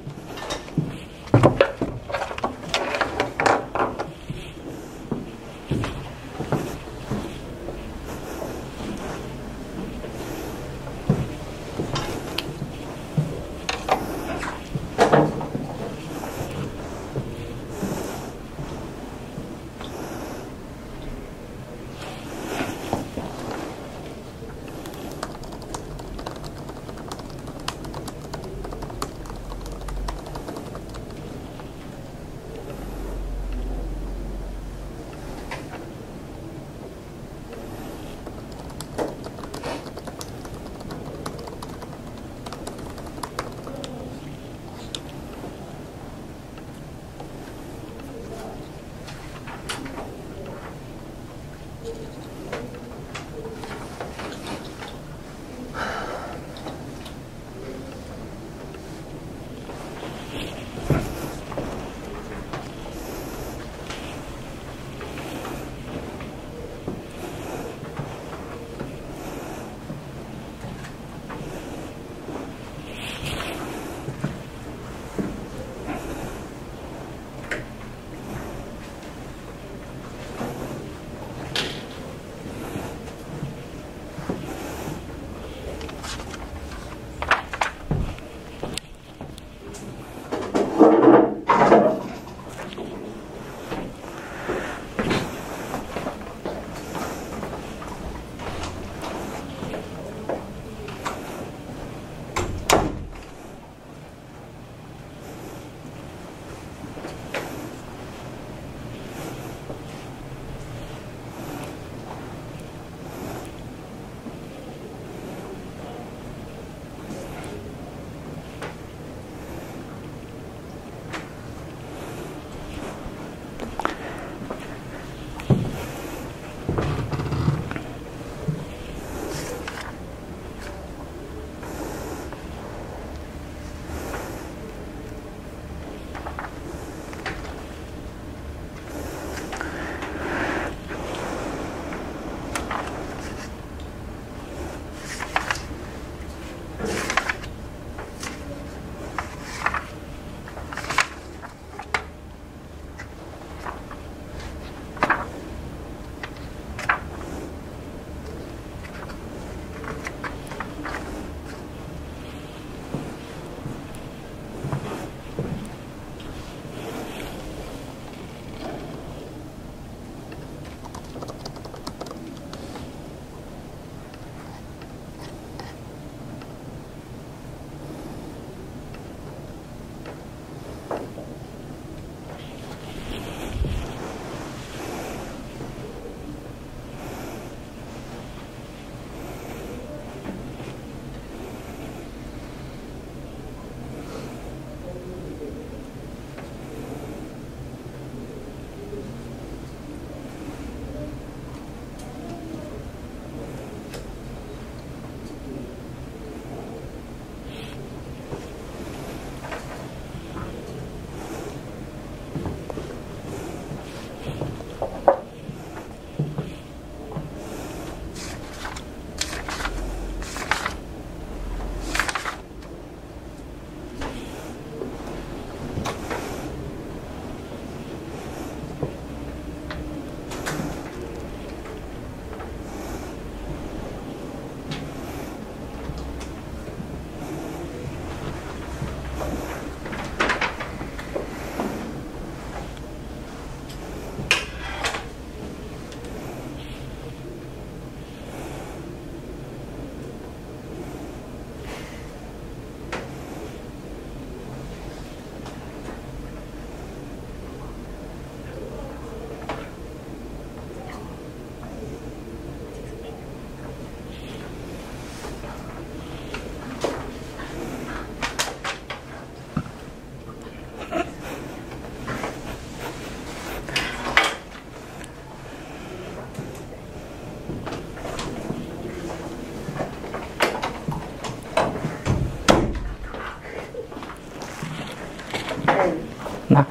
하나.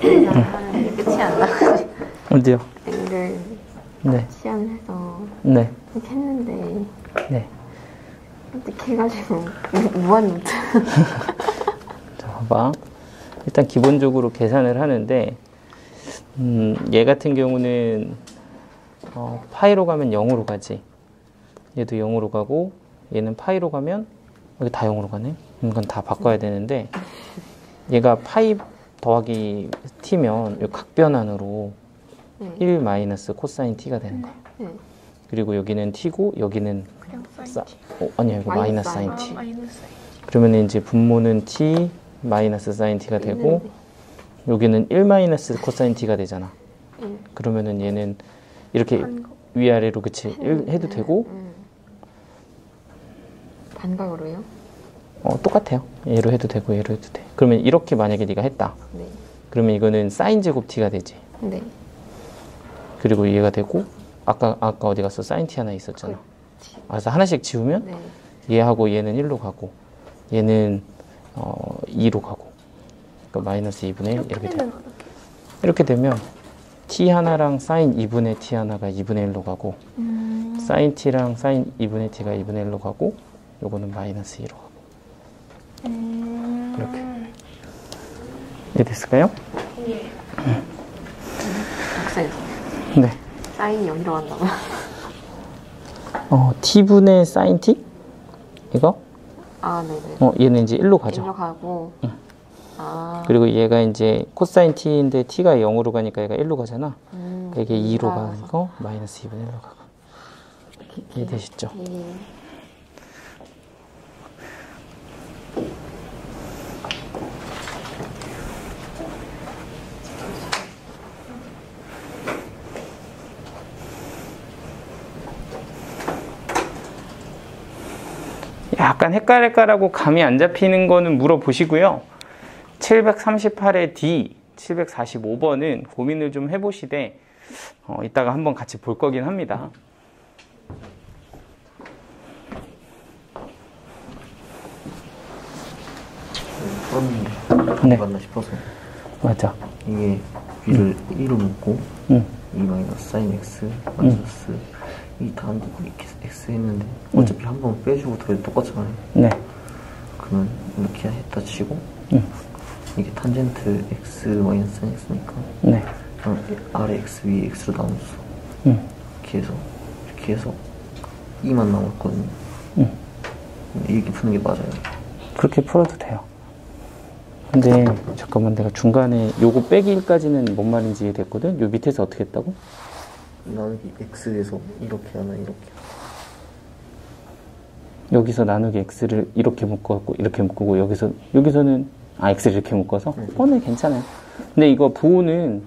계산하는데 끝이 안 나가지고 어디요? 앵글 네. 시연해서 네. 이렇게 했는데 네. 어떻게 해가지고 무한 노트. 자, 봐봐. 일단 기본적으로 계산을 하는데, 얘 같은 경우는, 파이로 가면 0으로 가지. 얘도 0으로 가고, 얘는 파이로 가면, 여기 다 0으로 가네? 이건 다 바꿔야 되는데, 얘가 파이 더하기 t면, 이 각변환으로 1 마이너스 코사인 t가 되는 거야. 그리고 여기는 t고, 여기는 그냥 사, 사인 아니야, 이거 마이너스 사인 아, t. 마이너스 사인. 그러면 이제 분모는 t 마이너스 사인 t가 되고 여기는 1 마이너스 코사인 t가 되잖아. 그러면은 얘는 이렇게 위아래로 그치 1 해도 되고 반각으로요? 똑같아요. 얘로 해도 되고 얘로 해도 돼. 그러면 이렇게 만약에 네가 했다. 네. 그러면 이거는 사인 제곱 t가 되지. 네. 그리고 얘가 되고 아까 어디 갔어? 사인 t 하나 있었잖아. 그래서 하나씩 지우면 네. 얘하고 얘는 1로 가고 얘는 2로 가고 그러니까 마이너스 2분의 1 이렇게 돼. 이렇게 되면 t 하나랑 사인 2분의 t 하나가 2분의 1로 가고 사인 t랑 사인 2분의 t가 2분의 1로 가고 요거는 마이너스 2로 가고 이렇게 이해됐을까요? 학생 네. 사인이 여기로 간다고요? t분의 사인 t? 이거? 아, 네네. 얘는 이제 1로 가죠. 일로 가고. 아. 그리고 얘가 이제 코사인 t인데 t가 0으로 가니까 얘가 1로 가잖아. 그러니까 이게 2로 가는 거 마이너스 2분의 1로 가고. 이해되시죠? 예. 약간 헷갈릴까라고 감이 안 잡히는 거는 물어보시고요. 738의 D, 745번은 고민을 좀 해보시되 이따가 한번 같이 볼 거긴 합니다. 풀었는데 네. 맞나 싶어서 맞아. 이게 위를 1로 묶고 응. 2 마이너스 사인 x 마이너스 이 다음 부분 이렇게 x 했는데 어차피 한 번 빼주고 더해도 똑같잖아요. 네. 그러면 이렇게 했다 치고 응. 이게 탄젠트 x 마이너스 사인 x니까 네. 그냥 아래 x 위에 x로 나눠서 응. 이렇게 해서 2만 남았거든요. 응. 이렇게 푸는 게 맞아요. 그렇게 풀어도 돼요. 근데 잠깐만 내가 중간에 요거 빼기 1까지는 뭔 말인지 이해됐거든? 요 밑에서 어떻게 했다고? 나누기 x에서 이렇게 하나 이렇게 여기서 나누기 x를 이렇게 묶었고 이렇게 묶고 여기서는 x를 이렇게 묶어서 네, 괜찮아요. 근데 이거 부호는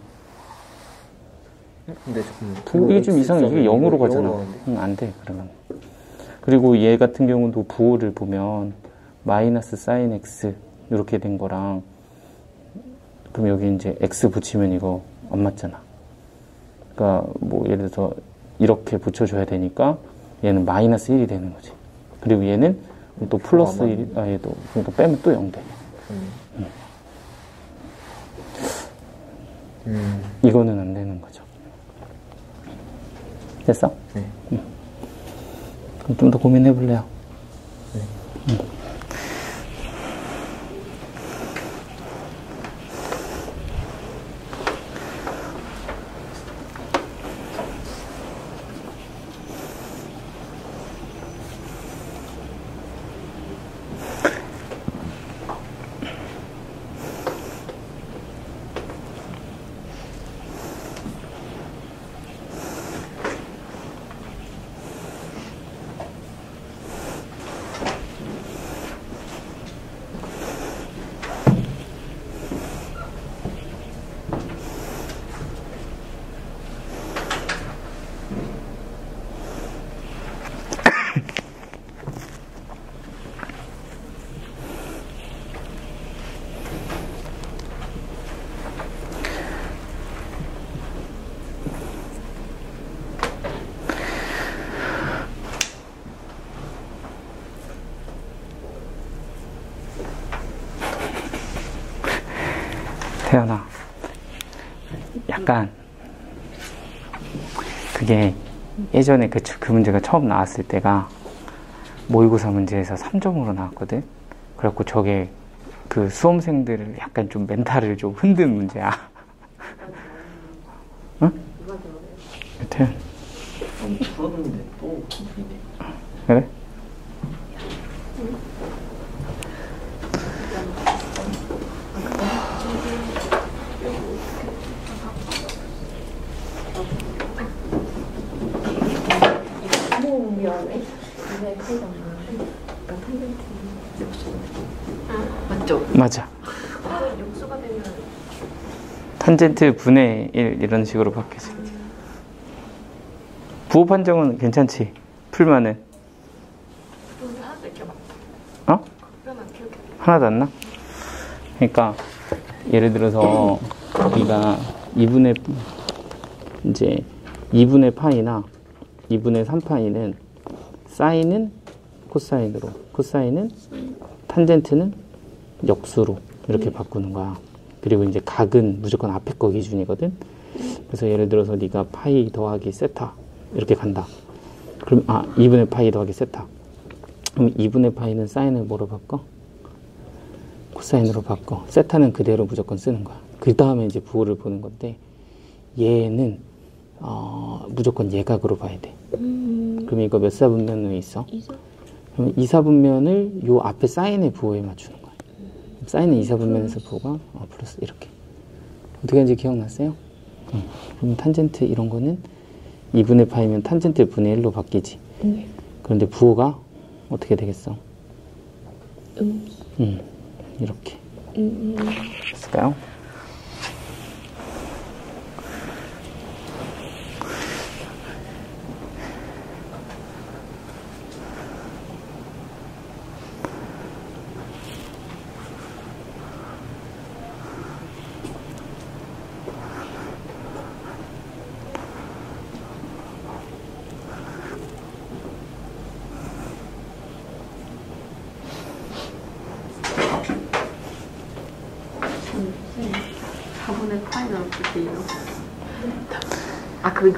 근데 이게 좀 이상해. 이게 0으로 가잖아. 응, 안 돼. 그러면. 그리고 얘 같은 경우도 부호를 보면 마이너스 사인 x 이렇게 된 거랑 그럼 여기 이제 x 붙이면 이거 안 맞잖아. 그러니까 뭐 예를 들어서 이렇게 붙여줘야 되니까 얘는 마이너스 1이 되는 거지. 그리고 얘는 또 플러스 1이 얘도 그러니까 빼면 또 0 돼. 이거는 안 되는 거죠. 됐어? 네. 그럼 좀 더 고민해 볼래요? 네. 태연아, 약간 그게 예전에 그 문제가 처음 나왔을 때가 모의고사 문제에서 3점으로 나왔거든. 그래갖고 저게 그 수험생들을 약간 좀 멘탈을 좀 흔든 문제야. 응? 태연. 풀었는데 또 컴플이네. 그래? 맞죠? 맞아. 육수가 되면 탄젠트 분의 1 이런 식으로 바뀌지. 부호 판정은 괜찮지? 풀만은. 근데 하나도 이렇게 막 어? 그러면 기억이 하나도 안 나? 그러니까 예를 들어서 우리가 2분의 이제 2분의 파이나 2분의 3파이는 사인은 코사인으로, 코사인은 탄젠트는 역수로 이렇게 바꾸는 거야. 그리고 이제 각은 무조건 앞에 거 기준이거든. 그래서 예를 들어서 네가 파이 더하기 세타 이렇게 간다. 그럼 2분의 파이 더하기 세타. 그럼 2분의 파이는 사인을 뭐로 바꿔? 코사인으로 바꿔. 세타는 그대로 무조건 쓰는 거야. 그 다음에 이제 부호를 보는 건데 얘는 무조건 예각으로 봐야 돼. 그럼 이거 몇 사분면에 있어? 2사? 그럼 2사분면을 요 앞에 사인의 부호에 맞추는 거야. 사인은 2사분면에서 부호가 플러스 이렇게. 어떻게 하는지 기억났어요? 그럼 탄젠트 이런 거는 2분의 파이면 탄젠트 분의 1로 바뀌지. 네. 그런데 부호가 어떻게 되겠어? 이렇게. 됐을까요?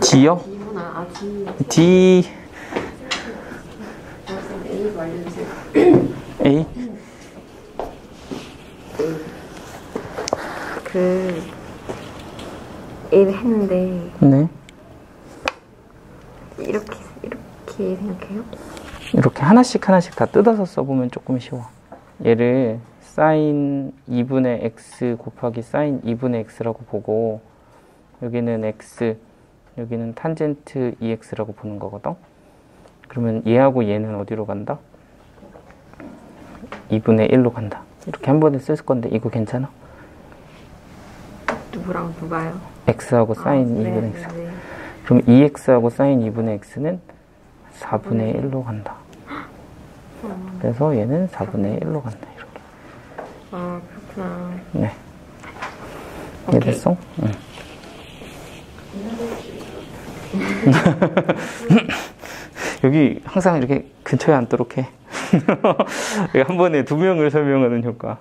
D요? D구나. 아, D. D, A로 알려주세요. A? 그 A를 했는데 네. 이렇게 생각해요? 이렇게 하나씩 다 뜯어서 써보면 조금 쉬워. 얘를 사인 2분의 x 곱하기 사인 2분의 x라고 보고 여기는 x, 여기는 탄젠트 2x라고 보는 거거든. 그러면 얘하고 얘는 어디로 간다? 2분의 1로 간다. 이렇게 한 번에 쓸 건데 이거 괜찮아? 누구랑 누가요? x하고 사인 네, 2분의 x. 네. 그럼 2x하고 사인 2분의 x는 4분의 1로 간다. 그래서 얘는 4분의 1로 간다. 이렇게. 아, 그렇구나. 네. 오케이. 이해됐어? 응. 여기 항상 이렇게 근처에 앉도록 해. 한 번에 두 명을 설명하는 효과.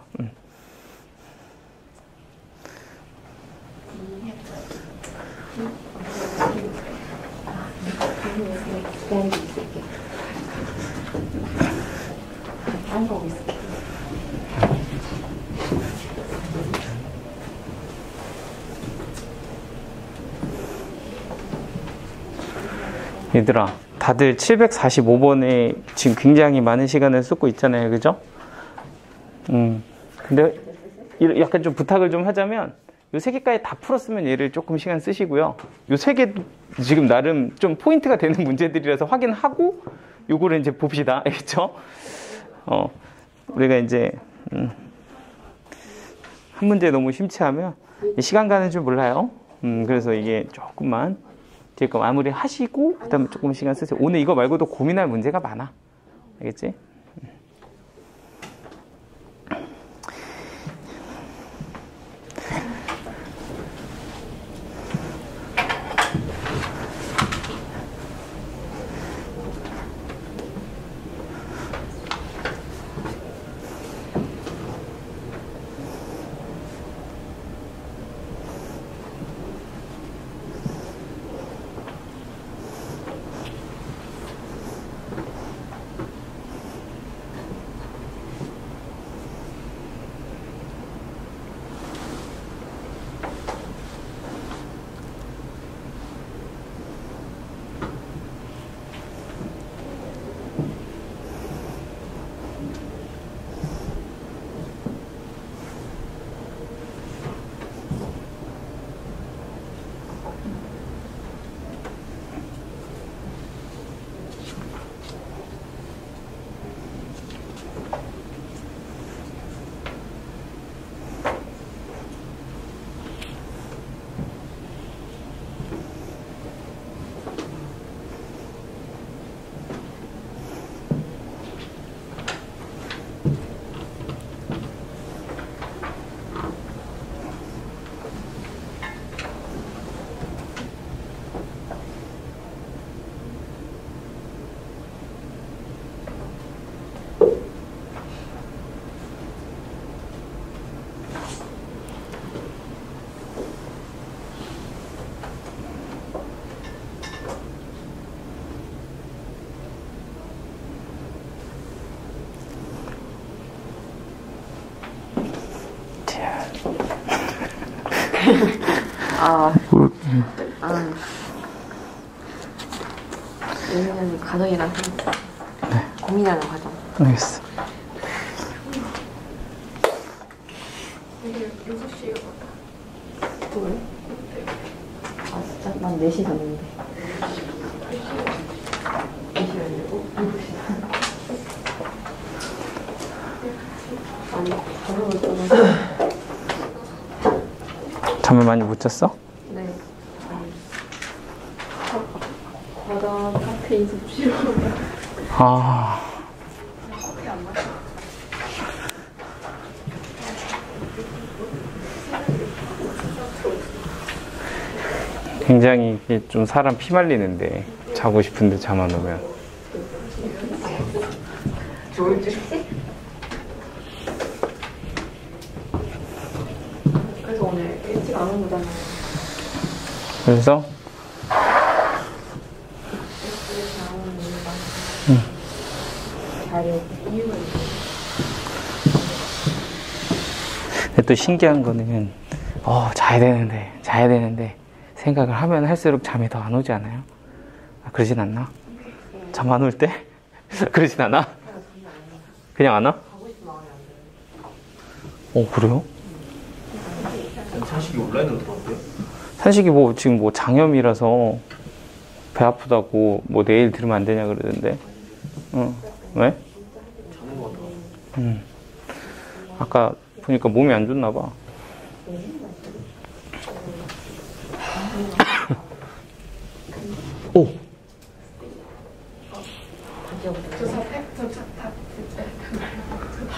얘들아, 다들 745번에 지금 굉장히 많은 시간을 쓰고 있잖아요. 그죠? 근데 약간 좀 부탁을 좀 하자면 요 세 개까지 다 풀었으면 얘를 조금 시간 쓰시고요. 요 세 개 지금 나름 좀 포인트가 되는 문제들이라서 확인하고 요거를 이제 봅시다. 알겠죠? 우리가 이제 한 문제 너무 심취하면 시간 가는 줄 몰라요. 그래서 이게 조금만 지금 마무리 하시고 그다음에 조금 시간 쓰세요. 오늘 이거 말고도 고민할 문제가 많아. 알겠지? 왜냐면 가정이랑 고민하는 과정. 알겠어. 이게 6시에 왜? 아 진짜? 난 4시 잤는데. 4시 열리고 7시. 아니 저녁을 떠나서. 잠을 많이 못 잤어? 네. 아니. 바다 카페인 섭취로. 아, 굉장히 이게 좀 사람 피 말리는데 자고 싶은데 잠 안 오면. 그래서 오늘 일찍 안 온 거잖아요. 그래서 일찍 안 오는 이유가 자료 이유가 있어요. 근데 또 신기한 거는 자야 되는데 생각을 하면 할수록 잠이 더 안 오지 않아요? 아, 그러진 않나? 잠 안 올 때? 그러진 않아? 그냥 안 와? 그래요? 산식이 온라인으로 들어왔대요? 산식이 지금 장염이라서 배 아프다고 내일 들으면 안 되냐 그러던데. 왜? 자는 거 같아. 아까 보니까 몸이 안 좋나 봐. 오!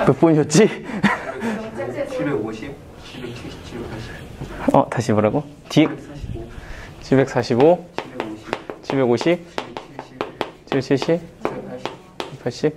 몇 번이었지? 750, 770, 780, 다시 뭐라고? 뒤에 745, 750, 750, 770, 770, 780. 80.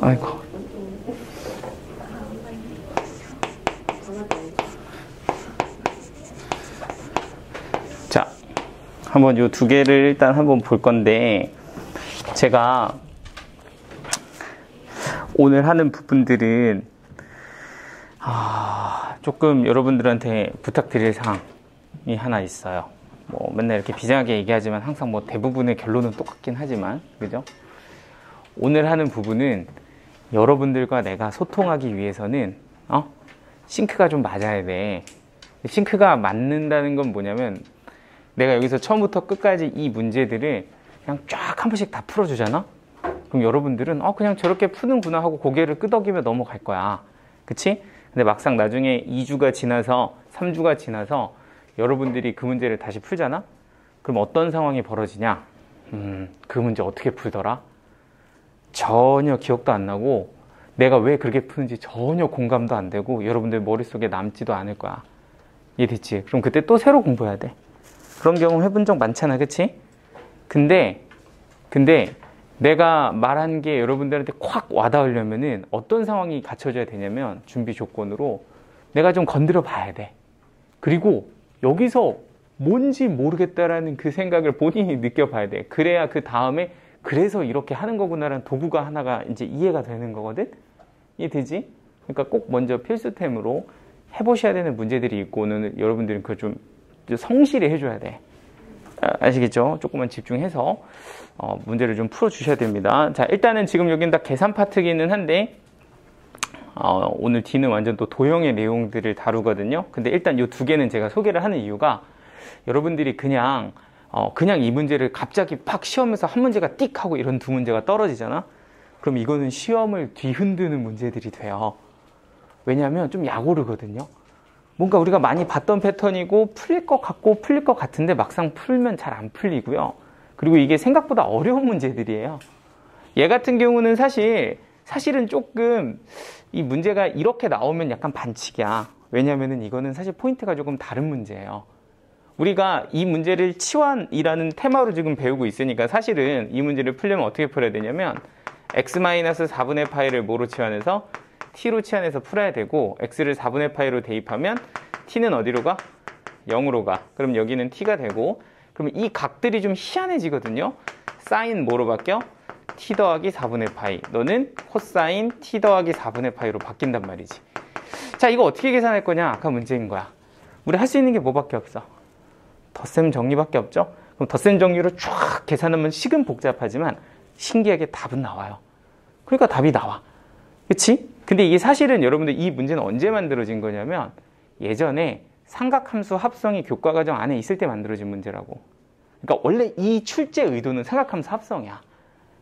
아이고. 자, 한번 요 두 개를 일단 한번 볼 건데, 제가 오늘 하는 부분들은 조금 여러분들한테 부탁드릴 사항이 하나 있어요. 맨날 이렇게 비장하게 얘기하지만 항상 대부분의 결론은 똑같긴 하지만, 그죠? 오늘 하는 부분은 여러분들과 내가 소통하기 위해서는 싱크가 좀 맞아야 돼. 싱크가 맞는다는 건 뭐냐면, 내가 여기서 처음부터 끝까지 이 문제들을 그냥 쫙 한 번씩 다 풀어주잖아? 그럼 여러분들은 그냥 저렇게 푸는구나 하고 고개를 끄덕이며 넘어갈 거야. 그치? 근데 막상 나중에 2주가 지나서 3주가 지나서 여러분들이 그 문제를 다시 풀잖아? 그럼 어떤 상황이 벌어지냐? 그 문제 어떻게 풀더라? 전혀 기억도 안 나고 내가 왜 그렇게 푸는지 전혀 공감도 안 되고 여러분들 머릿속에 남지도 않을 거야. 이해됐지? 그럼 그때 또 새로 공부해야 돼. 그런 경험 해본 적 많잖아, 그치? 근데 내가 말한 게 여러분들한테 콱 와닿으려면은 어떤 상황이 갖춰져야 되냐면, 준비 조건으로 내가 좀 건드려 봐야 돼. 그리고 여기서 뭔지 모르겠다라는 그 생각을 본인이 느껴봐야 돼. 그래야 그 다음에 그래서 이렇게 하는 거구나라는 도구가 하나가 이제 이해가 되는 거거든? 이해되지? 그러니까 꼭 먼저 필수템으로 해보셔야 되는 문제들이 있고는 여러분들은 그걸 좀 성실히 해줘야 돼. 아시겠죠? 조금만 집중해서 문제를 좀 풀어주셔야 됩니다. 자, 일단은 지금 여긴 다 계산 파트기는 한데 오늘 D는 완전 또 도형의 내용들을 다루거든요. 근데 일단 이 두 개는 제가 소개를 하는 이유가 여러분들이 그냥 이 문제를 갑자기 팍 시험에서 한 문제가 띡 하고 이런 두 문제가 떨어지잖아. 그럼 이거는 시험을 뒤흔드는 문제들이 돼요. 왜냐하면 좀 약오르거든요. 뭔가 우리가 많이 봤던 패턴이고 풀릴 것 같고 풀릴 것 같은데 막상 풀면 잘 안 풀리고요. 그리고 이게 생각보다 어려운 문제들이에요. 얘 같은 경우는 사실은 조금 이 문제가 이렇게 나오면 약간 반칙이야. 왜냐면은 이거는 사실 포인트가 조금 다른 문제예요. 우리가 이 문제를 치환이라는 테마로 지금 배우고 있으니까 사실은 이 문제를 풀려면 어떻게 풀어야 되냐면 x-4분의 파이를 뭐로 치환해서 t로 치환해서 풀어야 되고 x를 4분의 파이로 대입하면 t는 어디로 가? 0으로 가. 그럼 여기는 t가 되고 그러면 이 각들이 좀 희한해지거든요. 사인 뭐로 바뀌어? t 더하기 4분의 파이. 너는 코사인 t 더하기 4분의 파이로 바뀐단 말이지. 자, 이거 어떻게 계산할 거냐? 아까 문제인 거야. 우리 할 수 있는 게 뭐밖에 없어? 덧셈 정리밖에 없죠? 그럼 덧셈 정리로 쫙 계산하면 식은 복잡하지만 신기하게 답은 나와요. 그러니까 답이 나와. 그치? 근데 이게 사실은 여러분들 이 문제는 언제 만들어진 거냐면 예전에 삼각함수 합성이 교과과정 안에 있을 때 만들어진 문제라고. 그러니까 원래 이 출제 의도는 삼각함수 합성이야.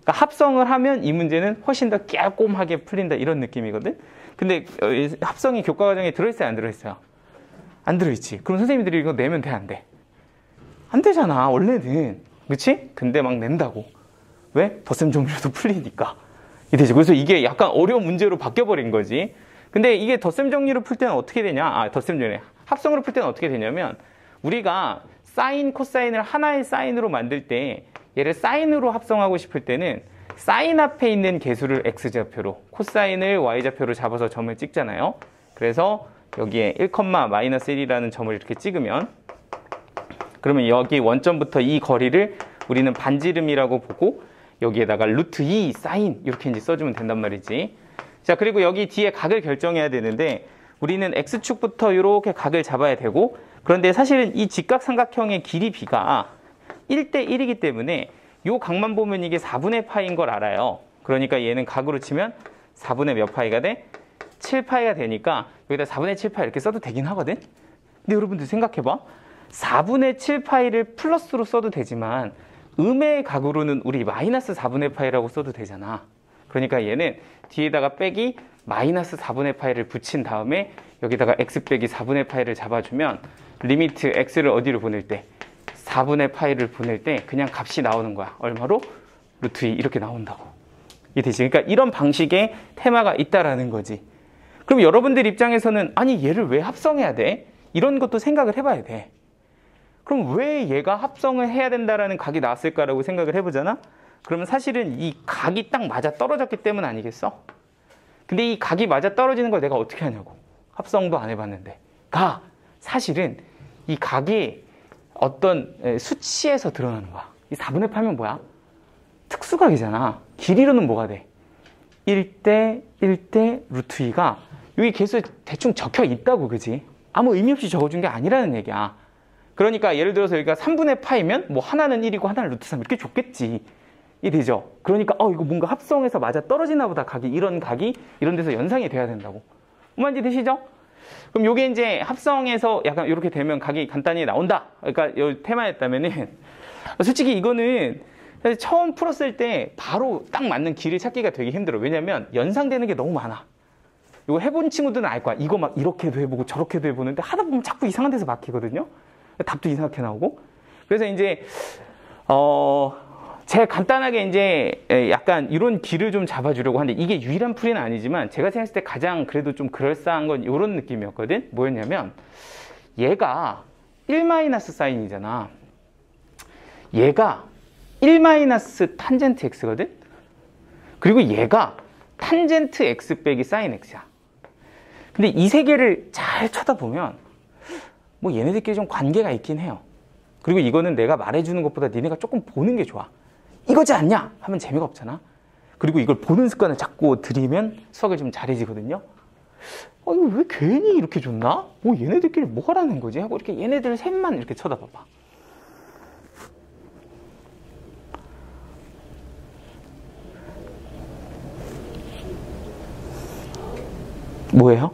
그러니까 합성을 하면 이 문제는 훨씬 더 깨꼼하게 풀린다 이런 느낌이거든. 근데 합성이 교과과정에 들어있어요, 안 들어있어요? 안 들어있지. 그럼 선생님들이 이거 내면 돼, 안 돼? 안 되잖아, 원래는. 그치? 근데 막 낸다고. 왜? 덧셈 정리로도 풀리니까. 이되지. 그래서 이게 약간 어려운 문제로 바뀌어버린 거지. 근데 이게 덧셈 정리로 풀 때는 어떻게 되냐? 덧셈 정리. 합성으로 풀 때는 어떻게 되냐면 우리가 사인, 코사인을 하나의 사인으로 만들 때 얘를 사인으로 합성하고 싶을 때는 사인 앞에 있는 개수를 x좌표로, 코사인을 y좌표로 잡아서 점을 찍잖아요. 그래서 여기에 1,-1이라는 점을 이렇게 찍으면 그러면 여기 원점부터 이 거리를 우리는 반지름이라고 보고 여기에다가 루트 2 사인 이렇게 이제 써주면 된단 말이지. 자, 그리고 여기 뒤에 각을 결정해야 되는데 우리는 x축부터 이렇게 각을 잡아야 되고 그런데 사실은 이 직각삼각형의 길이 b가 1대 1이기 때문에 이 각만 보면 이게 4분의 파이인 걸 알아요. 그러니까 얘는 각으로 치면 4분의 몇 파이가 돼? 7파이가 되니까 여기다 4분의 7파이 이렇게 써도 되긴 하거든. 근데 여러분들 생각해봐. 4분의 7파이를 플러스로 써도 되지만 음의 각으로는 우리 마이너스 4분의 파이라고 써도 되잖아. 그러니까 얘는 뒤에다가 빼기 마이너스 4분의 파이를 붙인 다음에 여기다가 x 빼기 4분의 파이를 잡아주면 리미트 x를 어디로 보낼 때? 4분의 파이를 보낼 때 그냥 값이 나오는 거야. 얼마로? 루트 2 이렇게 나온다고. 이해되지? 그러니까 이런 방식의 테마가 있다라는 거지. 그럼 여러분들 입장에서는 아니 얘를 왜 합성해야 돼? 이런 것도 생각을 해봐야 돼. 그럼 왜 얘가 합성을 해야 된다라는 각이 나왔을까라고 생각을 해보잖아? 그러면 사실은 이 각이 딱 맞아 떨어졌기 때문 아니겠어? 근데 이 각이 맞아 떨어지는 걸 내가 어떻게 하냐고. 합성도 안 해봤는데. 사실은 이 각이 어떤 수치에서 드러나는 거야. 이 4분의 8면 뭐야? 특수각이잖아. 길이로는 뭐가 돼? 1대 1대 루트 2가 여기 계속 대충 적혀 있다고, 그지? 아무 의미 없이 적어준 게 아니라는 얘기야. 그러니까 예를 들어서 여기가 3분의 파이면 뭐 하나는 1이고 하나는 루트 3 이렇게 줬겠지. 이 되죠? 그러니까 이거 뭔가 합성해서 맞아 떨어지나 보다. 이런 각이 이런 데서 연상이 돼야 된다고. 뭔지 되시죠? 그럼 요게 이제 합성해서 약간 이렇게 되면 각이 간단히 나온다. 그러니까 요 테마였다면은 솔직히 이거는 사실 처음 풀었을 때 바로 딱 맞는 길을 찾기가 되게 힘들어. 왜냐면 연상되는 게 너무 많아. 이거 해본 친구들은 알 거야. 이거 막 이렇게도 해보고 저렇게도 해보는데 하다 보면 자꾸 이상한 데서 막히거든요. 답도 이상하게 나오고. 그래서 이제 제가 간단하게 이제 약간 이런 길을 좀 잡아주려고 하는데 이게 유일한 풀이는 아니지만 제가 생각했을 때 가장 그래도 좀 그럴싸한 건 이런 느낌이었거든. 뭐였냐면 얘가 1- 사인이잖아. 얘가 1- 탄젠트 x거든. 그리고 얘가 탄젠트 x 빼기 사인 x야. 근데 이 세 개를 잘 쳐다보면 뭐 얘네들끼리 좀 관계가 있긴 해요. 그리고 이거는 내가 말해주는 것보다 니네가 조금 보는 게 좋아. 이거지 않냐? 하면 재미가 없잖아. 그리고 이걸 보는 습관을 자꾸 들이면 수학을 좀 잘해지거든요. 이거 왜 괜히 이렇게 줬나? 얘네들끼리 뭐 하라는 거지? 하고 이렇게 얘네들 셋만 이렇게 쳐다봐봐. 뭐예요?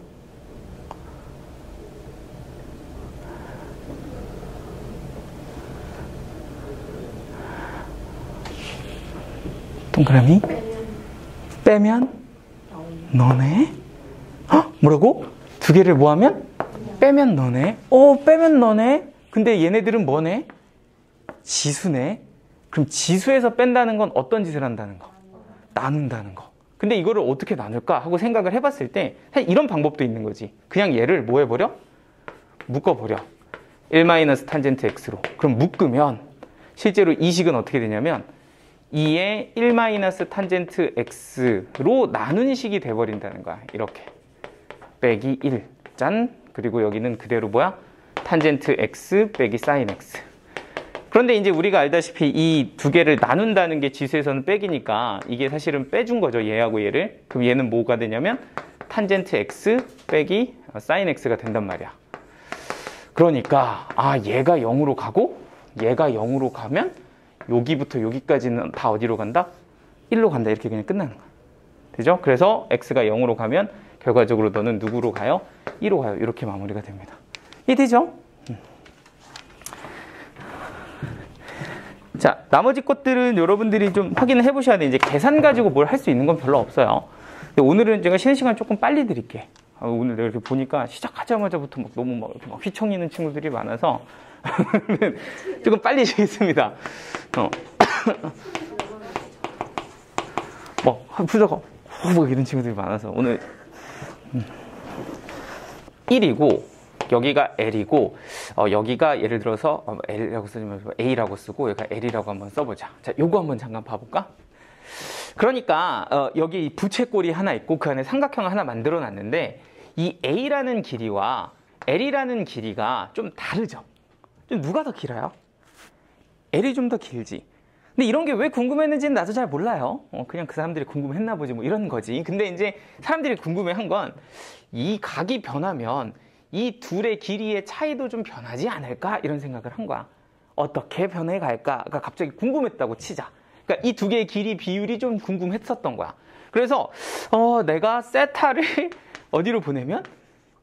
동그라미? 빼면 너네. 헉, 뭐라고? 두 개를 뭐 하면? 빼면 너네. 빼면 너네. 근데 얘네들은 뭐네? 지수네. 그럼 지수에서 뺀다는 건 어떤 짓을 한다는 거? 나눈다는 거. 근데 이거를 어떻게 나눌까 하고 생각을 해봤을 때 사실 이런 방법도 있는 거지. 그냥 얘를 뭐 해버려? 묶어버려. 1 탄젠트 x로. 그럼 묶으면 실제로 이 식은 어떻게 되냐면 2의 1 탄젠트 x로 나눈 식이 돼버린다는 거야. 이렇게. 빼기 1. 짠. 그리고 여기는 그대로 뭐야? 탄젠트 x 빼기 사인 x. 그런데 이제 우리가 알다시피 이 두 개를 나눈다는 게 지수에서는 빼기니까 이게 사실은 빼준 거죠. 얘하고 얘를. 그럼 얘는 뭐가 되냐면 탄젠트 x 빼기 사인 x가 된단 말이야. 그러니까 얘가 0으로 가고 얘가 0으로 가면 여기부터 여기까지는 다 어디로 간다? 1로 간다. 이렇게 그냥 끝나는 거야. 되죠? 그래서 x가 0으로 가면 결과적으로 너는 누구로 가요? 1로 가요. 이렇게 마무리가 됩니다. 이해되죠? 자, 나머지 것들은 여러분들이 좀 확인을 해보셔야 돼. 이제 계산 가지고 뭘 할 수 있는 건 별로 없어요. 근데 오늘은 제가 쉬는 시간 조금 빨리 드릴게. 오늘 내가 이렇게 보니까 시작하자마자부터 너무 이렇게 휘청이는 친구들이 많아서 조금 빨리 쉬겠습니다. 부서가 이런 친구들이 많아서 오늘 1이고 여기가 L이고 여기가 예를 들어서 L이라고 쓰면 A라고 쓰고 여기가 L이라고 한번 써보자. 자, 요거 한번 잠깐 봐볼까? 그러니까 여기 부채꼴이 하나 있고 그 안에 삼각형을 하나 만들어 놨는데 이 A라는 길이와 L이라는 길이가 좀 다르죠? 좀 누가 더 길어요? L이 좀 더 길지. 근데 이런 게 왜 궁금했는지는 나도 잘 몰라요. 그냥 그 사람들이 궁금했나 보지 뭐 이런 거지. 근데 이제 사람들이 궁금해한 건 이 각이 변하면 이 둘의 길이의 차이도 좀 변하지 않을까? 이런 생각을 한 거야. 어떻게 변해갈까가 갑자기 궁금했다고 치자. 그러니까 이 두 개의 길이 비율이 좀 궁금했었던 거야. 그래서 내가 세타를 어디로 보내면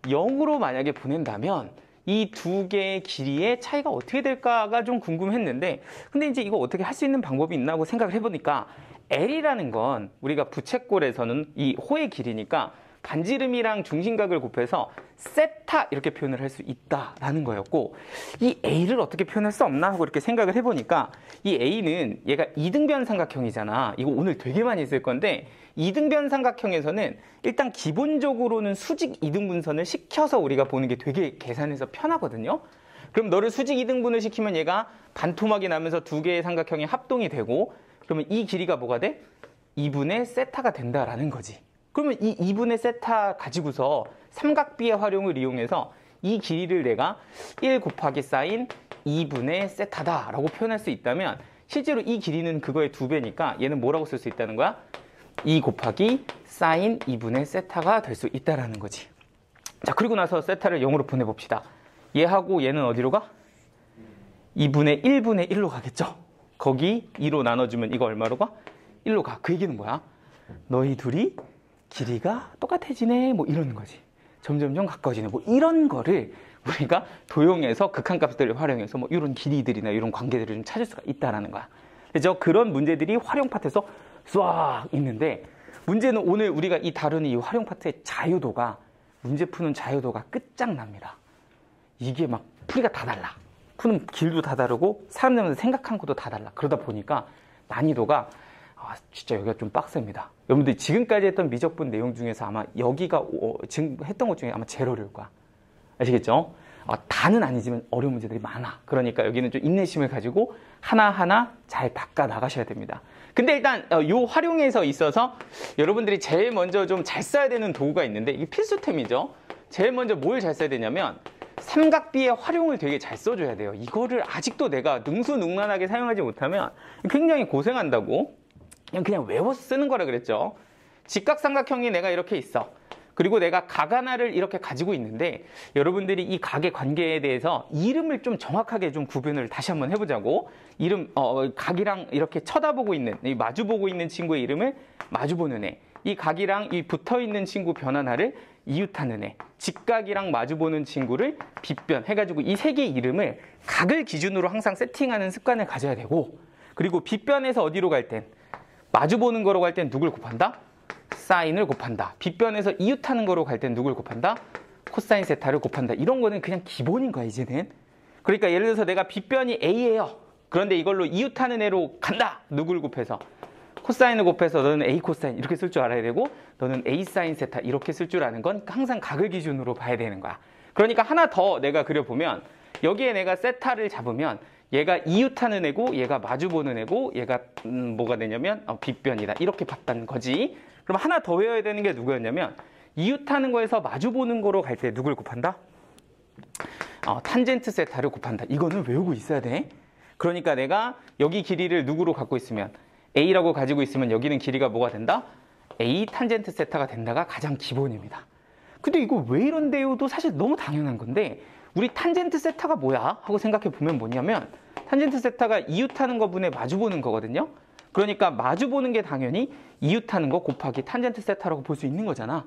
0으로 만약에 보낸다면 이 두 개의 길이의 차이가 어떻게 될까가 좀 궁금했는데 근데 이제 이거 어떻게 할 수 있는 방법이 있나 하고 생각을 해보니까 L이라는 건 우리가 부채꼴에서는 이 호의 길이니까 반지름이랑 중심각을 곱해서 세타 이렇게 표현을 할 수 있다라는 거였고 이 A를 어떻게 표현할 수 없나 하고 이렇게 생각을 해보니까 이 A는 얘가 이등변 삼각형이잖아. 이거 오늘 되게 많이 쓸 건데 이등변 삼각형에서는 일단 기본적으로는 수직 이등분선을 시켜서 우리가 보는 게 되게 계산해서 편하거든요. 그럼 너를 수직 이등분을 시키면 얘가 반토막이 나면서 두 개의 삼각형이 합동이 되고 그러면 이 길이가 뭐가 돼? 2분의 세타가 된다라는 거지. 그러면 이 2분의 세타 가지고서 삼각비의 활용을 이용해서 이 길이를 내가 1 곱하기 사인 2분의 세타다라고 표현할 수 있다면 실제로 이 길이는 그거의 2배니까 얘는 뭐라고 쓸 수 있다는 거야? 2 곱하기 사인 2분의 세타가 될 수 있다라는 거지. 자, 그리고 나서 세타를 0으로 보내봅시다. 얘하고 얘는 어디로 가? 2분의 1분의 1로 가겠죠? 거기 2로 나눠주면 이거 얼마로 가? 1로 가. 그 얘기는 뭐야? 너희 둘이 길이가 똑같아지네 뭐 이런 거지. 점점점 가까워지네 뭐 이런 거를 우리가 도형에서 극한값들을 활용해서 뭐 이런 길이들이나 이런 관계들을 좀 찾을 수가 있다라는 거야. 그래서 그런 문제들이 활용 파트에서 쫙 있는데 문제는 오늘 우리가 이 다루는 이 활용 파트의 자유도가 문제 푸는 자유도가 끝장납니다. 이게 막 풀이가 다 달라. 푸는 길도 다 다르고 사람들마다 생각하는 것도 다 달라. 그러다 보니까 난이도가 진짜 여기가 좀 빡셉니다. 여러분들 지금까지 했던 미적분 내용 중에서 아마 여기가 지금 했던 것 중에 아마 제일 어려울 거야. 아시겠죠? 다는 아니지만 어려운 문제들이 많아. 그러니까 여기는 좀 인내심을 가지고 하나하나 잘 닦아 나가셔야 됩니다. 근데 일단 요 활용에서 있어서 여러분들이 제일 먼저 좀 잘 써야 되는 도구가 있는데 이게 필수템이죠. 제일 먼저 뭘 잘 써야 되냐면 삼각비의 활용을 되게 잘 써줘야 돼요. 이거를 아직도 내가 능수능란하게 사용하지 못하면 굉장히 고생한다고. 그냥 외워서 쓰는 거라 그랬죠. 직각삼각형이 내가 이렇게 있어. 그리고 내가 각 하나를 이렇게 가지고 있는데 여러분들이 이 각의 관계에 대해서 이름을 좀 정확하게 좀 구분을 다시 한번 해보자고. 이름 각이랑 이렇게 쳐다보고 있는 이 마주보고 있는 친구의 이름을 마주보는 애. 이 각이랑 이 붙어있는 친구 변 하나를 이웃하는 애. 직각이랑 마주보는 친구를 빗변 해가지고 이 세 개의 이름을 각을 기준으로 항상 세팅하는 습관을 가져야 되고 그리고 빗변에서 어디로 갈 땐 마주보는 거로 갈 땐 누굴 곱한다? 사인을 곱한다. 빗변에서 이웃하는 거로 갈 땐 누굴 곱한다? 코사인 세타를 곱한다. 이런 거는 그냥 기본인 거야, 이제는. 그러니까 예를 들어서 내가 빗변이 A예요. 그런데 이걸로 이웃하는 애로 간다. 누굴 곱해서? 코사인을 곱해서 너는 A 코사인 이렇게 쓸 줄 알아야 되고 너는 A 사인 세타 이렇게 쓸 줄 아는 건 항상 각을 기준으로 봐야 되는 거야. 그러니까 하나 더 내가 그려보면 여기에 내가 세타를 잡으면 얘가 이웃하는 애고 얘가 마주보는 애고 얘가 뭐가 되냐면 빗변이다. 이렇게 봤다는 거지. 그럼 하나 더 외워야 되는 게 누구였냐면 이웃하는 거에서 마주보는 거로 갈 때 누굴 곱한다? 탄젠트 세타를 곱한다. 이거는 외우고 있어야 돼. 그러니까 내가 여기 길이를 누구로 갖고 있으면 A라고 가지고 있으면 여기는 길이가 뭐가 된다? A 탄젠트 세타가 된다가 가장 기본입니다. 근데 이거 왜 이런데요도 사실 너무 당연한 건데 우리 탄젠트 세타가 뭐야? 하고 생각해 보면 뭐냐면 탄젠트 세타가 이웃하는 거분에 마주보는 거거든요. 그러니까 마주보는 게 당연히 이웃하는 거 곱하기 탄젠트 세타라고 볼 수 있는 거잖아.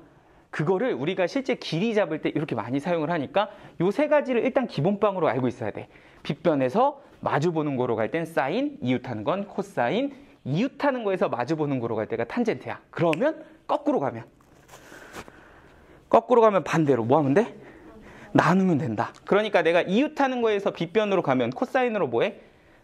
그거를 우리가 실제 길이 잡을 때 이렇게 많이 사용을 하니까 요 세 가지를 일단 기본빵으로 알고 있어야 돼. 빗변에서 마주보는 거로 갈 땐 사인, 이웃하는 건 코사인, 이웃하는 거에서 마주보는 거로 갈 때가 탄젠트야. 그러면 거꾸로 가면 반대로 뭐 하면 돼? 나누면 된다. 그러니까 내가 이웃하는 거에서 빗변으로 가면 코사인으로 뭐해?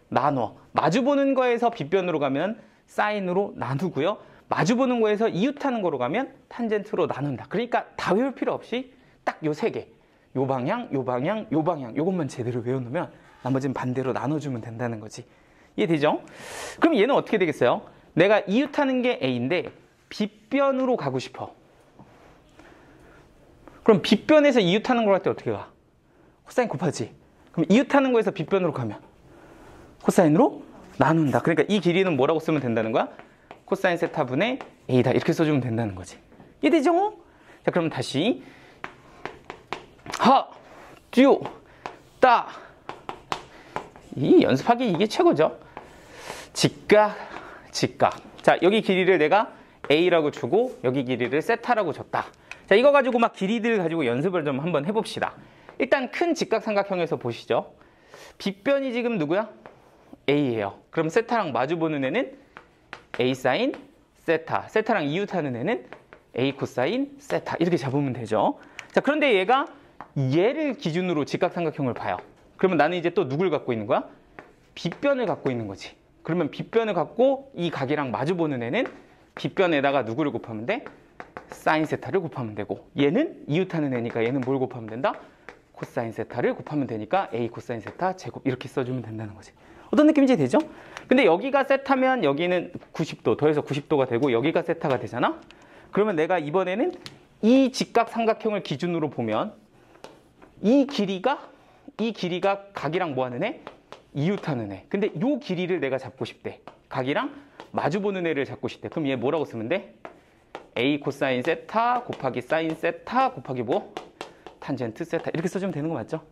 나눠. 마주보는 거에서 빗변으로 가면 사인으로 나누고요. 마주보는 거에서 이웃하는 거로 가면 탄젠트로 나눈다. 그러니까 다 외울 필요 없이 딱 요 세 개. 요 방향, 요 방향, 요 방향. 요것만 제대로 외워놓으면 나머지는 반대로 나눠주면 된다는 거지. 이해되죠? 그럼 얘는 어떻게 되겠어요? 내가 이웃하는 게 A인데 빗변으로 가고 싶어. 그럼 빗변에서 이웃하는 걸 할 때 어떻게 가? 코사인 곱하지. 그럼 이웃하는 거에서 빗변으로 가면 코사인으로 나눈다. 그러니까 이 길이는 뭐라고 쓰면 된다는 거야? 코사인 세타분의 A다. 이렇게 써주면 된다는 거지. 이해되죠? 자, 그럼 다시 하, 듀, 따. 이 연습하기 이게 최고죠. 직각, 직각. 자, 여기 길이를 내가 A라고 주고 여기 길이를 세타라고 줬다. 자, 이거 가지고 막 길이들 가지고 연습을 좀 한번 해봅시다. 일단 큰 직각삼각형에서 보시죠. 빗변이 지금 누구야? A예요. 그럼 세타랑 마주보는 애는 A 사인 세타. 세타랑 이웃하는 애는 A 코사인 세타. 이렇게 잡으면 되죠. 자, 그런데 얘가 얘를 기준으로 직각삼각형을 봐요. 그러면 나는 이제 또 누굴 갖고 있는 거야? 빗변을 갖고 있는 거지. 그러면 빗변을 갖고 이 각이랑 마주보는 애는 빗변에다가 누구를 곱하면 돼? 사인 세타를 곱하면 되고 얘는 이웃하는 애니까 얘는 뭘 곱하면 된다? 코사인 세타를 곱하면 되니까 A 코사인 세타 제곱 이렇게 써주면 된다는 거지. 어떤 느낌인지 되죠? 근데 여기가 세타면 여기는 90도 더해서 90도가 되고 여기가 세타가 되잖아? 그러면 내가 이번에는 이 직각삼각형을 기준으로 보면 이 길이가 각이랑 뭐 하는 애? 이웃하는 애. 근데 요 길이를 내가 잡고 싶대. 각이랑 마주보는 애를 잡고 싶대. 그럼 얘 뭐라고 쓰면 돼? A 코사인 세타 곱하기 사인 세타 곱하기 뭐? 탄젠트 세타. 이렇게 써주면 되는 거 맞죠?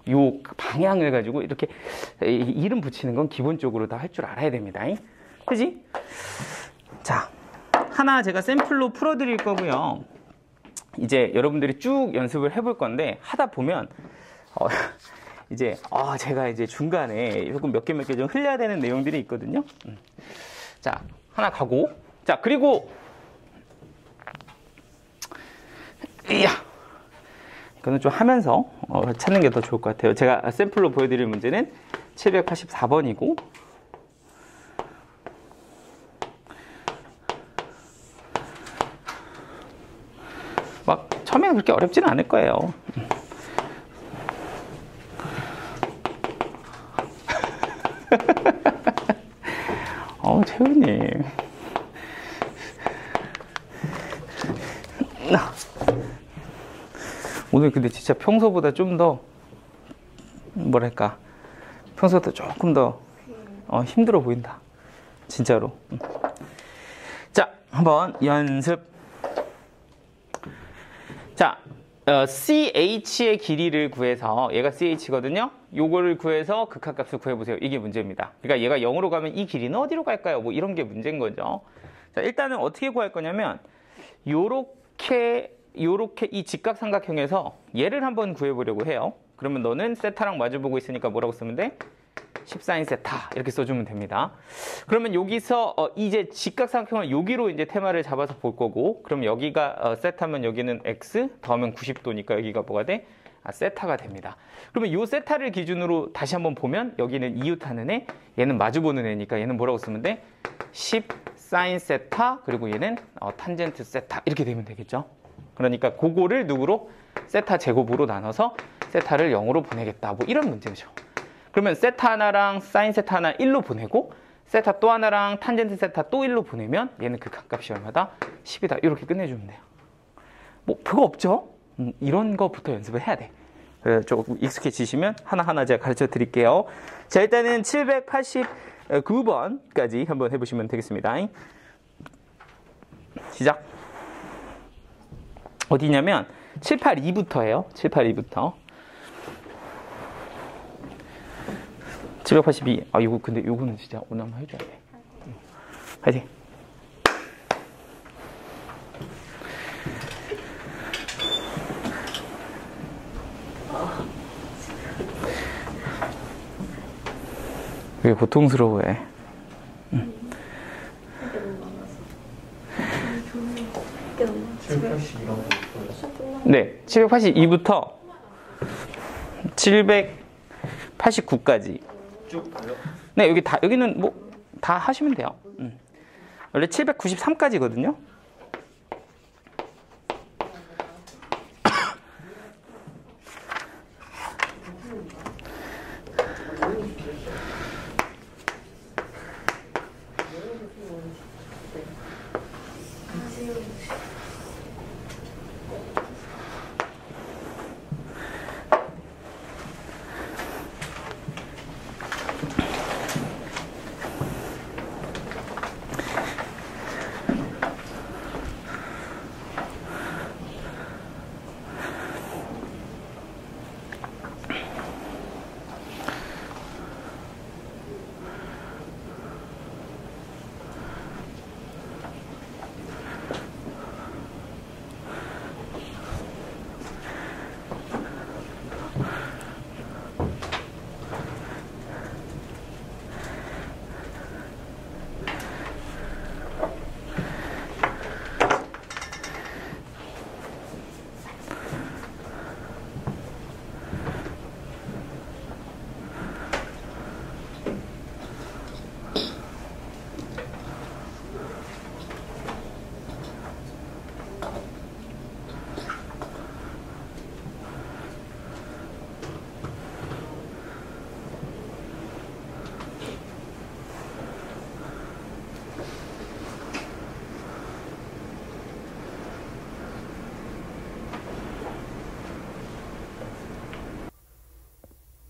요 방향을 가지고 이렇게 이름 붙이는 건 기본적으로 다 할 줄 알아야 됩니다. 그지? 자, 하나 제가 샘플로 풀어드릴 거고요. 이제 여러분들이 쭉 연습을 해볼 건데 하다 보면 이제 제가 이제 중간에 조금 몇 개 좀 흘려야 되는 내용들이 있거든요. 자, 하나 가고. 자, 그리고 이거는 좀 하면서 찾는 게 더 좋을 것 같아요. 제가 샘플로 보여드릴 문제는 784번이고 막 처음에는 그렇게 어렵지는 않을 거예요. 채훈님. 오늘 근데 진짜 평소보다 좀 더 뭐랄까 평소보다 조금 더 힘들어 보인다. 진짜로. 자, 한번 연습. 자, CH의 길이를 구해서 얘가 CH거든요. 요거를 구해서 극한값을 구해보세요. 이게 문제입니다. 그러니까 얘가 0으로 가면 이 길이는 어디로 갈까요? 뭐 이런 게 문제인 거죠. 자, 일단은 어떻게 구할 거냐면 요렇게 이 직각삼각형에서 얘를 한번 구해보려고 해요. 그러면 너는 세타랑 마주보고 있으니까 뭐라고 쓰면 돼? 10 사인 세타 이렇게 써주면 됩니다. 그러면 여기서 이제 직각삼각형을 여기로 이제 테마를 잡아서 볼 거고, 그럼 여기가 세타면 여기는 x 더하면 90도니까 여기가 뭐가 돼? 세타가 됩니다. 그러면 이 세타를 기준으로 다시 한번 보면 여기는 이웃하는 애, 얘는 마주보는 애니까 얘는 뭐라고 쓰면 돼? 10 사인 세타, 그리고 얘는 탄젠트 세타 이렇게 되면 되겠죠. 그러니까 그거를 누구로? 세타 제곱으로 나눠서 세타를 0으로 보내겠다, 뭐 이런 문제죠. 그러면 세타 하나랑 사인 세타 하나 1로 보내고, 세타 또 하나랑 탄젠트 세타 또 1로 보내면 얘는 극한값이 얼마다? 10이다. 이렇게 끝내주면 돼요. 뭐 별거 없죠? 이런 거부터 연습을 해야 돼. 조금 익숙해지시면 하나하나 제가 가르쳐 드릴게요. 자, 일단은 789번까지 한번 해보시면 되겠습니다. 시작. 어디냐면 782부터예요. 782부터. 782. 이거 근데 요거는 진짜 오늘 한번 해줘야 돼. 화이팅. 왜 고통스러워해? 782랑 네, 782부터 789까지. 쭉 가요? 네, 여기는 뭐 다 하시면 돼요. 원래 793까지거든요.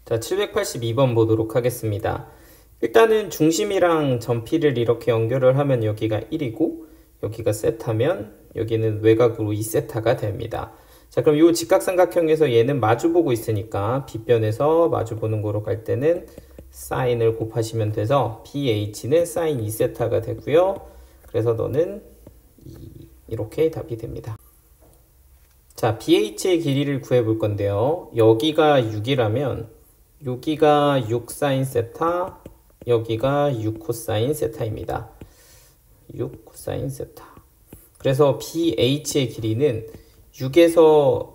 자, 782번 보도록 하겠습니다. 일단은 중심이랑 전피를 이렇게 연결을 하면 여기가 1이고 여기가 세타면 여기는 외곽으로 2세타가 됩니다. 자, 그럼 이 직각삼각형에서 얘는 마주보고 있으니까 빗변에서 마주보는 거로 갈 때는 사인을 곱하시면 돼서 BH는 사인 2세타가 되고요. 그래서 너는 이렇게 답이 됩니다. 자, BH의 길이를 구해 볼 건데요. 여기가 6이라면 여기가 6 사인 세타, 여기가 6 코사인 세타입니다. 6 코사인 세타. 그래서 BH의 길이는 6에서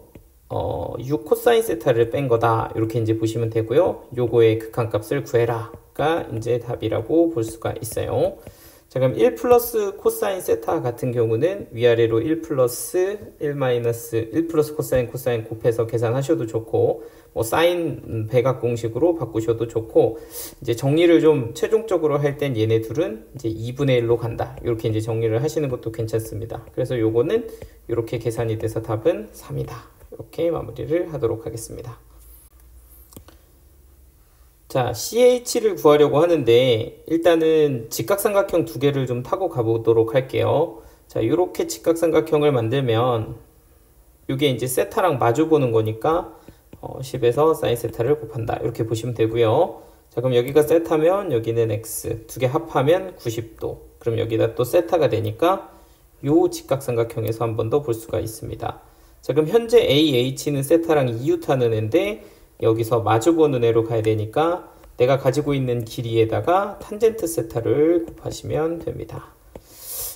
6 코사인 세타를 뺀 거다. 이렇게 이제 보시면 되고요. 요거의 극한값을 구해라가 이제 답이라고 볼 수가 있어요. 자, 그럼 1 플러스 코사인 세타 같은 경우는 위아래로 1 플러스 1 마이너스 1 플러스 코사인 코사인 곱해서 계산하셔도 좋고, 뭐 사인 배각 공식으로 바꾸셔도 좋고, 이제 정리를 좀 최종적으로 할 땐 얘네 둘은 이제 2분의 1로 간다. 이렇게 이제 정리를 하시는 것도 괜찮습니다. 그래서 요거는 이렇게 계산이 돼서 답은 3이다. 이렇게 마무리를 하도록 하겠습니다. 자, CH를 구하려고 하는데 일단은 직각삼각형 두 개를 좀 타고 가보도록 할게요. 자, 이렇게 직각삼각형을 만들면 이게 이제 세타랑 마주 보는 거니까 10에서 사인 세타를 곱한다. 이렇게 보시면 되고요. 자, 그럼 여기가 세타면 여기는 x, 두 개 합하면 90도. 그럼 여기다 또 세타가 되니까 요 직각삼각형에서 한 번 더 볼 수가 있습니다. 자, 그럼 현재 AH는 세타랑 이웃하는 애인데 여기서 마주보는 애로 가야 되니까 내가 가지고 있는 길이에다가 탄젠트 세타를 곱하시면 됩니다.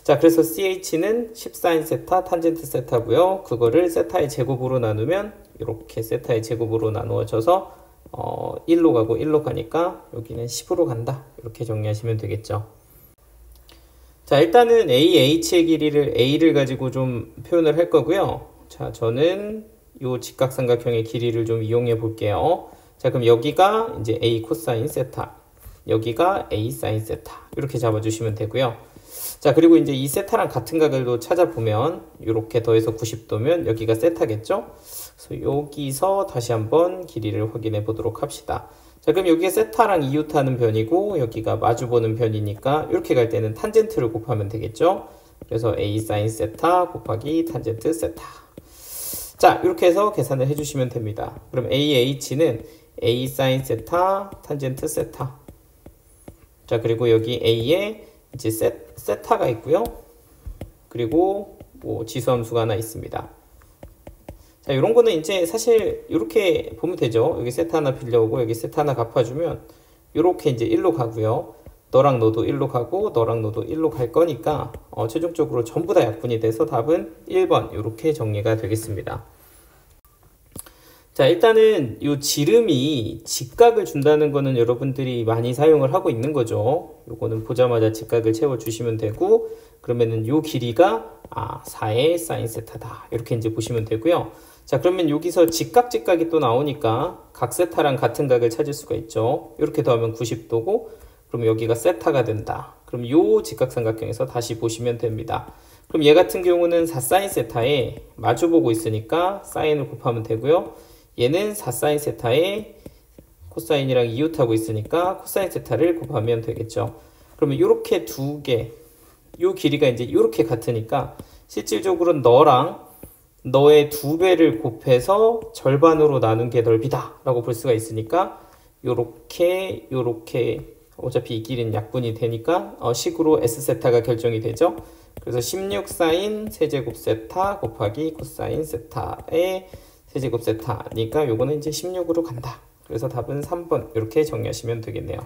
자, 그래서 CH는 10sin 세타 탄젠트 세타고요. 그거를 세타의 제곱으로 나누면 이렇게 세타의 제곱으로 나누어져서 1로 가고 1로 가니까 여기는 10으로 간다. 이렇게 정리하시면 되겠죠. 자, 일단은 AH의 길이를 A를 가지고 좀 표현을 할 거고요. 자, 저는 이 직각삼각형의 길이를 좀 이용해 볼게요. 자, 그럼 여기가 이제 A 코사인 세타, 여기가 A 사인 세타 이렇게 잡아주시면 되고요. 자, 그리고 이제 이 세타랑 같은 각을 찾아보면 이렇게 더해서 90도면 여기가 세타겠죠? 그래서 여기서 다시 한번 길이를 확인해 보도록 합시다. 자, 그럼 여기가 세타랑 이웃하는 변이고 여기가 마주보는 변이니까 이렇게 갈 때는 탄젠트를 곱하면 되겠죠? 그래서 A 사인 세타 곱하기 탄젠트 세타. 자, 이렇게 해서 계산을 해주시면 됩니다. 그럼 AH는 A 사인 세타 탄젠트 세타. 자, 그리고 여기 A에 이제 세타가 있고요. 그리고 뭐 지수함수가 하나 있습니다. 자, 이런 거는 이제 사실 이렇게 보면 되죠. 여기 세타 하나 빌려오고 여기 세타 하나 갚아주면 이렇게 이제 1로 가고요. 너랑 너도 1로 가고 너랑 너도 1로 갈 거니까 최종적으로 전부 다 약분이 돼서 답은 1번 이렇게 정리가 되겠습니다. 자, 일단은 이 지름이 직각을 준다는 거는 여러분들이 많이 사용을 하고 있는 거죠. 요거는 보자마자 직각을 채워주시면 되고, 그러면은 요 길이가 4의 사인 세타다. 이렇게 이제 보시면 되고요. 자, 그러면 여기서 직각이 또 나오니까 각 세타랑 같은 각을 찾을 수가 있죠. 이렇게 더하면 90도고, 그럼 여기가 세타가 된다. 그럼 요 직각삼각형에서 다시 보시면 됩니다. 그럼 얘 같은 경우는 4사인 세타에 마주보고 있으니까 사인을 곱하면 되고요. 얘는 4사인 세타에 코사인이랑 이웃하고 있으니까 코사인 세타를 곱하면 되겠죠. 그러면 이렇게 두 개, 요 길이가 이제 이렇게 같으니까 실질적으로 너랑 너의 2배를 곱해서 절반으로 나눈 게 넓이다 라고 볼 수가 있으니까 요렇게 어차피 이 길이는 약분이 되니까 식으로 S세타가 결정이 되죠. 그래서 16 사인 세제곱 세타 곱하기 코사인 세타의 세제곱 세타니까 요거는 이제 16으로 간다. 그래서 답은 3번 이렇게 정리하시면 되겠네요.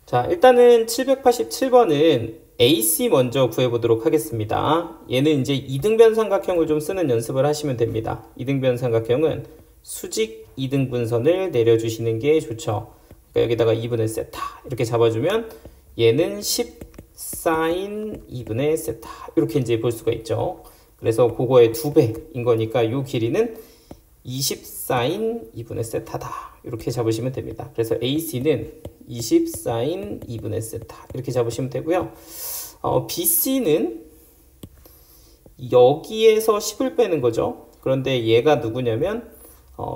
자, 일단은 787번은 AC 먼저 구해보도록 하겠습니다. 얘는 이제 이등변 삼각형을 좀 쓰는 연습을 하시면 됩니다. 이등변 삼각형은 수직 이등분선을 내려주시는 게 좋죠. 그러니까 여기다가 2분의 세타 이렇게 잡아주면 얘는 10 사인 2분의 세타 이렇게 이제 볼 수가 있죠. 그래서 그거의 2배인 거니까 이 길이는 20 사인 2분의 세타다. 이렇게 잡으시면 됩니다. 그래서 AC는 20 사인 2분의 세타 이렇게 잡으시면 되고요. BC는 여기에서 10을 빼는 거죠. 그런데 얘가 누구냐면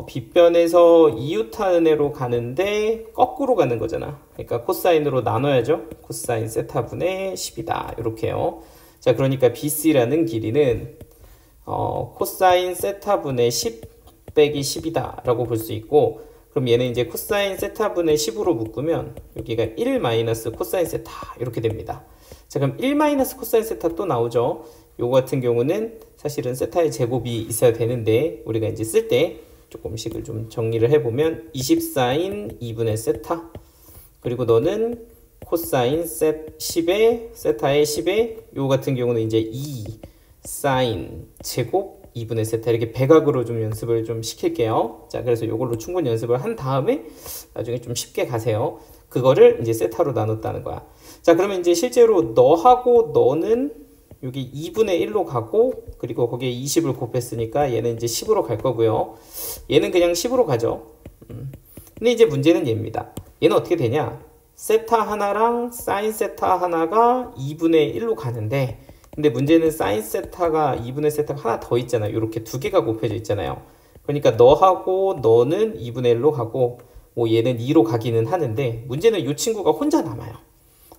빗변에서 이웃하는 애로 가는데 거꾸로 가는 거잖아. 그러니까 코사인으로 나눠야죠. 코사인 세타분의 10이다. 이렇게요. 자, 그러니까 BC라는 길이는 코사인 세타분의 10 빼기 10이다 라고 볼 수 있고, 그럼 얘는 이제 코사인 세타분의 10으로 묶으면 여기가 1 마이너스 코사인 세타 이렇게 됩니다. 자, 그럼 1 마이너스 코사인 세타 또 나오죠. 요거 같은 경우는 사실은 세타의 제곱이 있어야 되는데 우리가 이제 쓸 때 조금씩을 좀 정리를 해보면 20 사인 2분의 세타, 그리고 너는 코사인 10에 세타의 10에 요 같은 경우는 이제 2 사인 제곱 2분의 세타 이렇게 배각으로 좀 연습을 좀 시킬게요. 자, 그래서 요걸로 충분히 연습을 한 다음에 나중에 좀 쉽게 가세요. 그거를 이제 세타로 나눴다는 거야. 자, 그러면 이제 실제로 너하고 너는 여기 2분의 1로 가고, 그리고 거기에 20을 곱했으니까 얘는 이제 10으로 갈 거고요. 얘는 그냥 10으로 가죠. 근데 이제 문제는 얘입니다. 얘는 어떻게 되냐? 세타 하나랑 사인 세타 하나가 2분의 1로 가는데, 근데 문제는 사인 세타가 2분의 세타가 하나 더 있잖아요. 이렇게 두 개가 곱해져 있잖아요. 그러니까 너하고 너는 2분의 1로 가고, 뭐 얘는 2로 가기는 하는데, 문제는 이 친구가 혼자 남아요.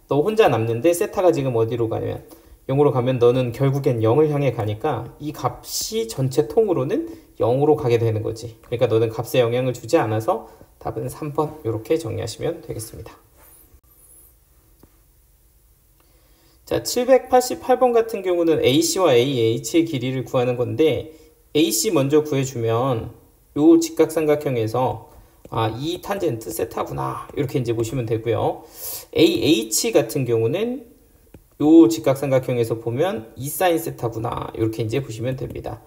너 혼자 남는데 세타가 지금 어디로 가냐면 0으로 가면 너는 결국엔 0을 향해 가니까 이 값이 전체 통으로는 0으로 가게 되는 거지. 그러니까 너는 값에 영향을 주지 않아서 답은 3번 이렇게 정리하시면 되겠습니다. 자, 788번 같은 경우는 AC와 AH의 길이를 구하는 건데, AC 먼저 구해주면 요 직각삼각형에서 아, 이 탄젠트 세타구나. 이렇게 이제 보시면 되고요. AH 같은 경우는 요 직각삼각형에서 보면 2 사인 세타구나. 이렇게 이제 보시면 됩니다.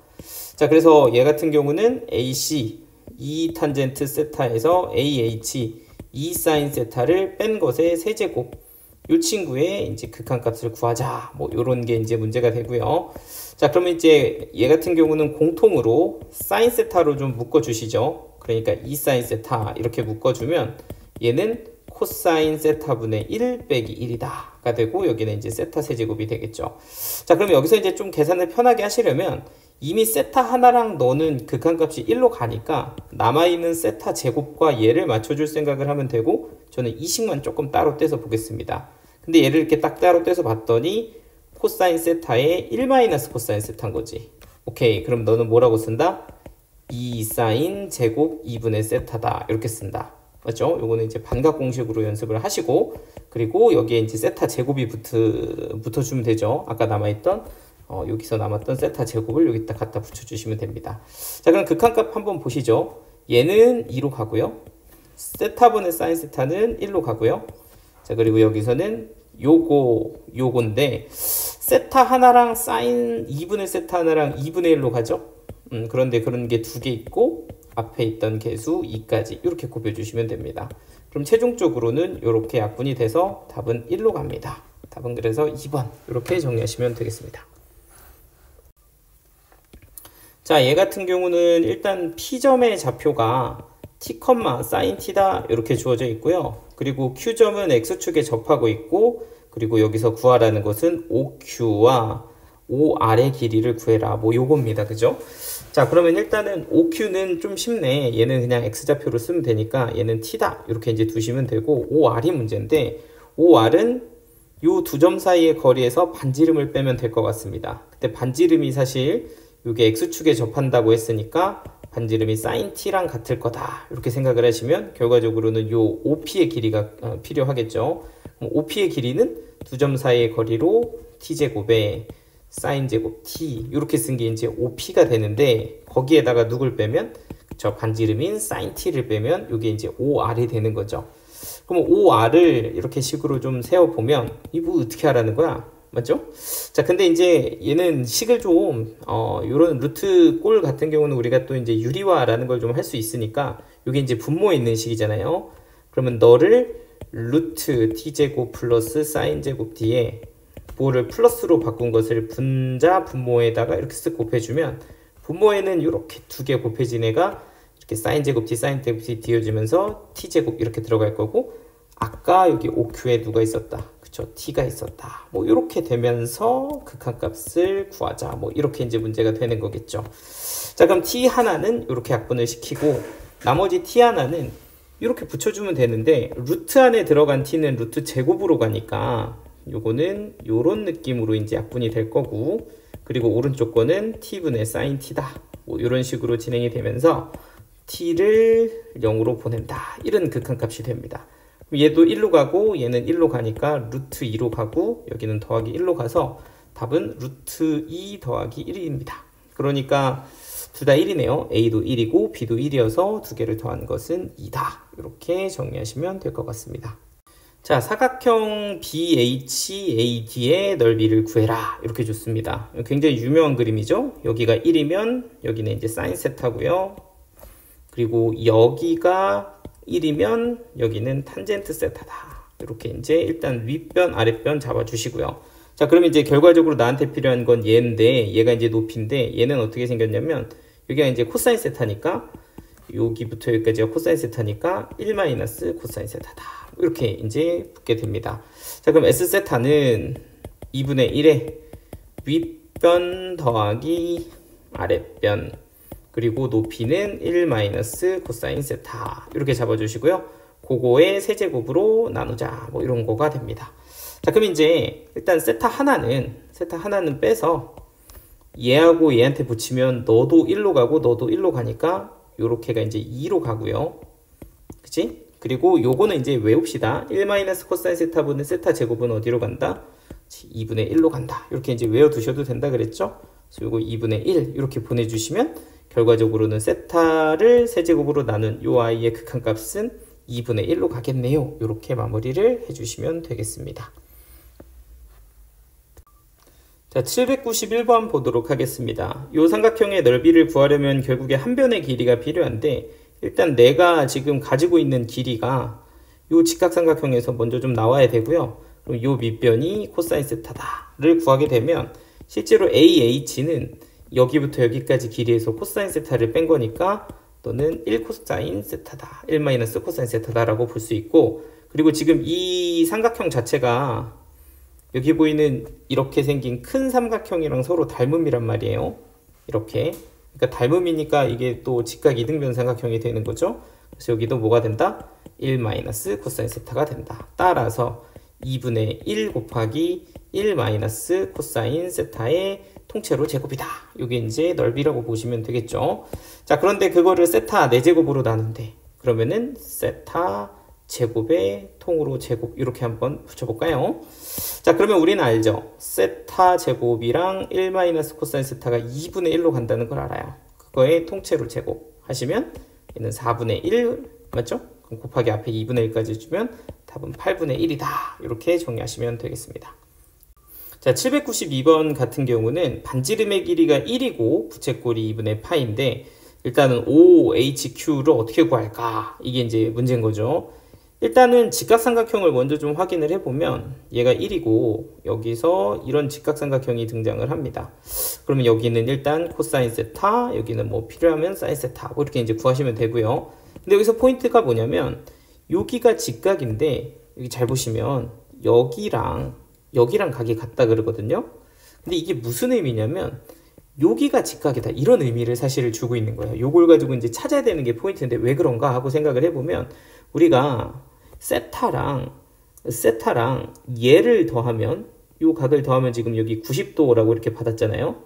자, 그래서 얘 같은 경우는 AC 2 탄젠트 세타에서 AH 2 사인 세타를 뺀 것의 세제곱. 요 친구의 이제 극한값을 구하자. 뭐 요런 게 이제 문제가 되고요. 자, 그러면 이제 얘 같은 경우는 공통으로 사인 세타로 좀 묶어 주시죠. 그러니까 2 사인 세타 이렇게 묶어 주면 얘는 코사인 세타분의 1 빼기 1이다가 되고 여기는 이제 세타 세제곱이 되겠죠. 자, 그럼 여기서 이제 좀 계산을 편하게 하시려면 이미 세타 하나랑 너는 극한값이 1로 가니까 남아있는 세타 제곱과 얘를 맞춰줄 생각을 하면 되고 저는 이 식만 조금 따로 떼서 보겠습니다. 근데 얘를 이렇게 딱 따로 떼서 봤더니 코사인 세타의 1 마이너스 코사인 세타인 거지. 오케이, 그럼 너는 뭐라고 쓴다? 2 사인 제곱 2분의 세타다 이렇게 쓴다. 맞죠? 요거는 이제 반각 공식으로 연습을 하시고 그리고 여기에 이제 세타 제곱이 붙어주면 되죠. 아까 남아있던 여기서 남았던 세타 제곱을 여기다 갖다 붙여주시면 됩니다. 자, 그럼 극한값 한번 보시죠. 얘는 2로 가고요. 세타분의 사인 세타는 1로 가고요. 자, 그리고 여기서는 요건데 세타 하나랑 사인 2분의 세타 하나랑 2분의 1로 가죠. 그런데 그런 게 두 개 있고 앞에 있던 개수 2까지 이렇게 곱해주시면 됩니다. 그럼 최종적으로는 이렇게 약분이 돼서 답은 1로 갑니다. 답은 그래서 2번 이렇게 정리하시면 되겠습니다. 자, 얘 같은 경우는 일단 P점의 좌표가 t, sin t다 이렇게 주어져 있고요. 그리고 Q점은 X축에 접하고 있고 그리고 여기서 구하라는 것은 OQ와 OR의 길이를 구해라. 뭐 요겁니다. 그죠? 자, 그러면 일단은 OQ는 좀 쉽네. 얘는 그냥 X좌표로 쓰면 되니까 얘는 T다. 이렇게 이제 두시면 되고 OR이 문제인데 OR은 요 두 점 사이의 거리에서 반지름을 빼면 될 것 같습니다. 그때 반지름이 사실 요게 X축에 접한다고 했으니까 반지름이 sin t랑 같을 거다. 이렇게 생각을 하시면 결과적으로는 요 OP의 길이가 필요하겠죠. OP의 길이는 두 점 사이의 거리로 t제곱에 sin 제곱 t 이렇게 쓴 게 이제 OP가 되는데 거기에다가 누굴 빼면 저 반지름인 sin t를 빼면 이게 이제 OR이 되는 거죠. 그럼 OR을 이렇게 식으로 좀 세워보면 이거 어떻게 하라는 거야? 맞죠? 자, 근데 이제 얘는 식을 좀 요런 루트 꼴 같은 경우는 우리가 또 이제 유리화라는 걸 좀 할 수 있으니까 이게 이제 분모에 있는 식이잖아요. 그러면 너를 루트 t제곱 플러스 sin 제곱 t에 뭐를 플러스로 바꾼 것을 분자 분모에다가 이렇게 쓱 곱해주면 분모에는 이렇게 두 개 곱해진 애가 이렇게 sin 제곱 t, sin 제곱 t 뒤어지면서 t제곱 이렇게 들어갈 거고 아까 여기 OQ에 누가 있었다? 그쵸? t가 있었다. 뭐 이렇게 되면서 극한값을 구하자. 뭐 이렇게 이제 문제가 되는 거겠죠. 자, 그럼 t 하나는 이렇게 약분을 시키고 나머지 t 하나는 이렇게 붙여주면 되는데 루트 안에 들어간 t는 루트 제곱으로 가니까 요거는 요런 느낌으로 이제 약분이 될 거고 그리고 오른쪽 거는 t분의 sin t다. 뭐 이런 식으로 진행이 되면서 t를 0으로 보낸다. 이런 극한값이 됩니다. 얘도 1로 가고 얘는 1로 가니까 루트 2로 가고 여기는 더하기 1로 가서 답은 루트 2 더하기 1입니다. 그러니까 둘 다 1이네요. A도 1이고 B도 1이어서 두 개를 더한 것은 2다. 이렇게 정리하시면 될 것 같습니다. 자, 사각형 BHAD의 넓이를 구해라. 이렇게 줬습니다. 굉장히 유명한 그림이죠. 여기가 1이면 여기는 이제 사인 세타고요. 그리고 여기가 1이면 여기는 탄젠트 세타다. 이렇게 이제 일단 윗변, 아랫변 잡아주시고요. 자, 그럼 이제 결과적으로 나한테 필요한 건 얘인데, 얘가 이제 높이인데, 얘는 어떻게 생겼냐면, 여기가 이제 코사인 세타니까, 여기부터 여기까지가 코사인 세타니까, 1 마이너스 코사인 세타다. 이렇게 이제 붙게 됩니다. 자, 그럼 S 세타는 2분의 1에 윗변 더하기 아랫변, 그리고 높이는 1 마이너스 코사인 세타 이렇게 잡아주시고요. 그거의 세제곱으로 나누자 뭐 이런 거가 됩니다. 자, 그럼 이제 일단 세타 하나는 빼서 얘하고 얘한테 붙이면 너도 1로 가고 너도 1로 가니까 요렇게가 이제 2로 가고요. 그치? 그리고 요거는 이제 외웁시다. 1 마이너스 코사인 세타분의 세타 제곱은 어디로 간다? 2분의 1로 간다. 이렇게 이제 외워두셔도 된다 그랬죠? 그래서 요거 2분의 1 이렇게 보내주시면 결과적으로는 세타를 세제곱으로 나눈 요 i의 극한값은 2분의 1로 가겠네요. 이렇게 마무리를 해주시면 되겠습니다. 자, 791번 보도록 하겠습니다. 이 삼각형의 넓이를 구하려면 결국에 한 변의 길이가 필요한데 일단 내가 지금 가지고 있는 길이가 이 직각삼각형에서 먼저 좀 나와야 되고요. 그럼 이 밑변이 코사인 세타다를 구하게 되면 실제로 AH는 여기부터 여기까지 길이에서 코사인 세타를 뺀 거니까 또는 1 코사인 세타다, 1 마이너스 코사인 세타다라고 볼 수 있고, 그리고 지금 이 삼각형 자체가 여기 보이는 이렇게 생긴 큰 삼각형이랑 서로 닮음이란 말이에요. 이렇게. 그러니까 닮음이니까 이게 또 직각 이등변 삼각형이 되는 거죠. 그래서 여기도 뭐가 된다? 1 마이너스 코사인 세타가 된다. 따라서 2분의 1 곱하기 1 마이너스 코사인 세타의 통째로 제곱이다. 이게 이제 넓이라고 보시면 되겠죠. 자, 그런데 그거를 세타 4제곱으로 나눈대. 그러면은 세타 제곱의 통으로 제곱 이렇게 한번 붙여볼까요? 자, 그러면 우리는 알죠. 세타 제곱이랑 1 마이너스 코사인 세타가 2분의 1로 간다는 걸 알아요. 그거의 통째로 제곱 하시면 얘는 4분의 1 맞죠? 그럼 곱하기 앞에 2분의 1까지 주면 답은 8분의 1이다. 이렇게 정리하시면 되겠습니다. 자, 792번 같은 경우는 반지름의 길이가 1이고 부채꼴이 2분의 파인데 일단은 OHQ를 어떻게 구할까? 이게 이제 문제인 거죠. 일단은 직각삼각형을 먼저 좀 확인을 해보면 얘가 1이고 여기서 이런 직각삼각형이 등장을 합니다. 그러면 여기는 일단 코사인 세타, 여기는 뭐 필요하면 사인 세타 뭐 이렇게 이제 구하시면 되고요. 근데 여기서 포인트가 뭐냐면 여기가 직각인데 여기 잘 보시면 여기랑 각이 같다 그러거든요. 근데 이게 무슨 의미냐면 여기가 직각이다 이런 의미를 사실 주고 있는 거예요. 요걸 가지고 이제 찾아야 되는 게 포인트인데 왜 그런가 하고 생각을 해보면 우리가 세타랑 얘를 더하면 요 각을 더하면 지금 여기 90도라고 이렇게 받았잖아요.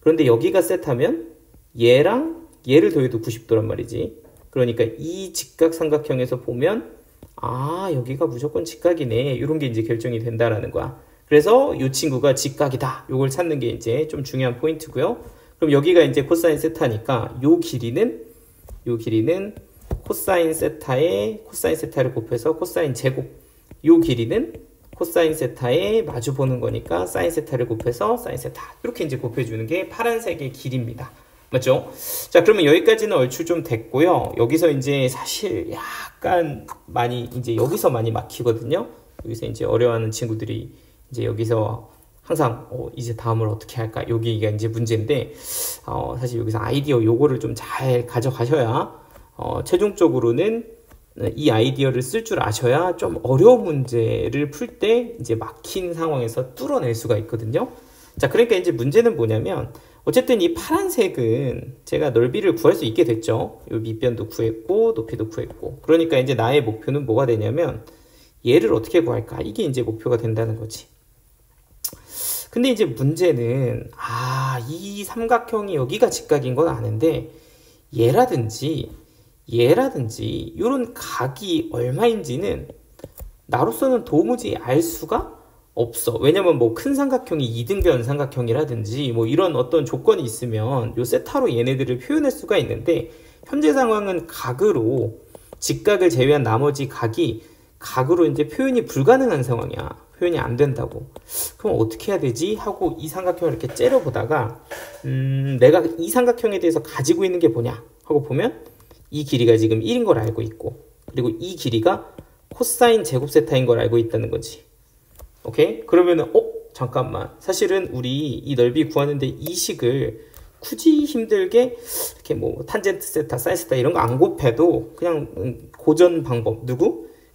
그런데 여기가 세타면 얘랑 얘를 더해도 90도란 말이지. 그러니까 이 직각삼각형에서 보면 아 여기가 무조건 직각이네 이런 게 이제 결정이 된다라는 거야. 그래서 이 친구가 직각이다. 요걸 찾는 게 이제 좀 중요한 포인트고요. 그럼 여기가 이제 코사인 세타니까 요 길이는 코사인 세타에 코사인 세타를 곱해서 코사인 제곱. 요 길이는 코사인 세타에 마주 보는 거니까 사인 세타를 곱해서 사인 세타. 이렇게 이제 곱해주는 게 파란색의 길입니다. 맞죠? 자, 그러면 여기까지는 얼추 좀 됐고요. 여기서 이제 사실 약간 많이 이제 여기서 많이 막히거든요. 여기서 이제 어려워하는 친구들이 이제 여기서 항상 이제 다음을 어떻게 할까? 여기가 이제 문제인데 사실 여기서 아이디어 요거를 좀 잘 가져가셔야 최종적으로는 이 아이디어를 쓸 줄 아셔야 좀 어려운 문제를 풀 때 이제 막힌 상황에서 뚫어낼 수가 있거든요. 자, 그러니까 이제 문제는 뭐냐면 어쨌든 이 파란색은 제가 넓이를 구할 수 있게 됐죠. 이 밑변도 구했고 높이도 구했고. 그러니까 이제 나의 목표는 뭐가 되냐면 얘를 어떻게 구할까? 이게 이제 목표가 된다는 거지. 근데 이제 문제는 이 삼각형이 여기가 직각인 건 아는데 얘라든지 이런 각이 얼마인지는 나로서는 도무지 알 수가 없어. 왜냐면 뭐 큰 삼각형이 이등변 삼각형이라든지 뭐 이런 어떤 조건이 있으면 요 세타로 얘네들을 표현할 수가 있는데 현재 상황은 각으로 직각을 제외한 나머지 각이 각으로 이제 표현이 불가능한 상황이야. 표현이 안 된다고. 그럼 어떻게 해야 되지? 하고 이 삼각형을 이렇게 째려보다가 내가 이 삼각형에 대해서 가지고 있는 게 뭐냐? 하고 보면 이 길이가 지금 1인 걸 알고 있고 그리고 이 길이가 코사인 제곱 세타인 걸 알고 있다는 거지. 오케이? 그러면은 잠깐만. 사실은 우리 이 넓이 구하는데 이 식을 굳이 힘들게 이렇게 뭐 탄젠트 세타, 사인 세타 이런 거 안 곱해도 그냥 고전 방법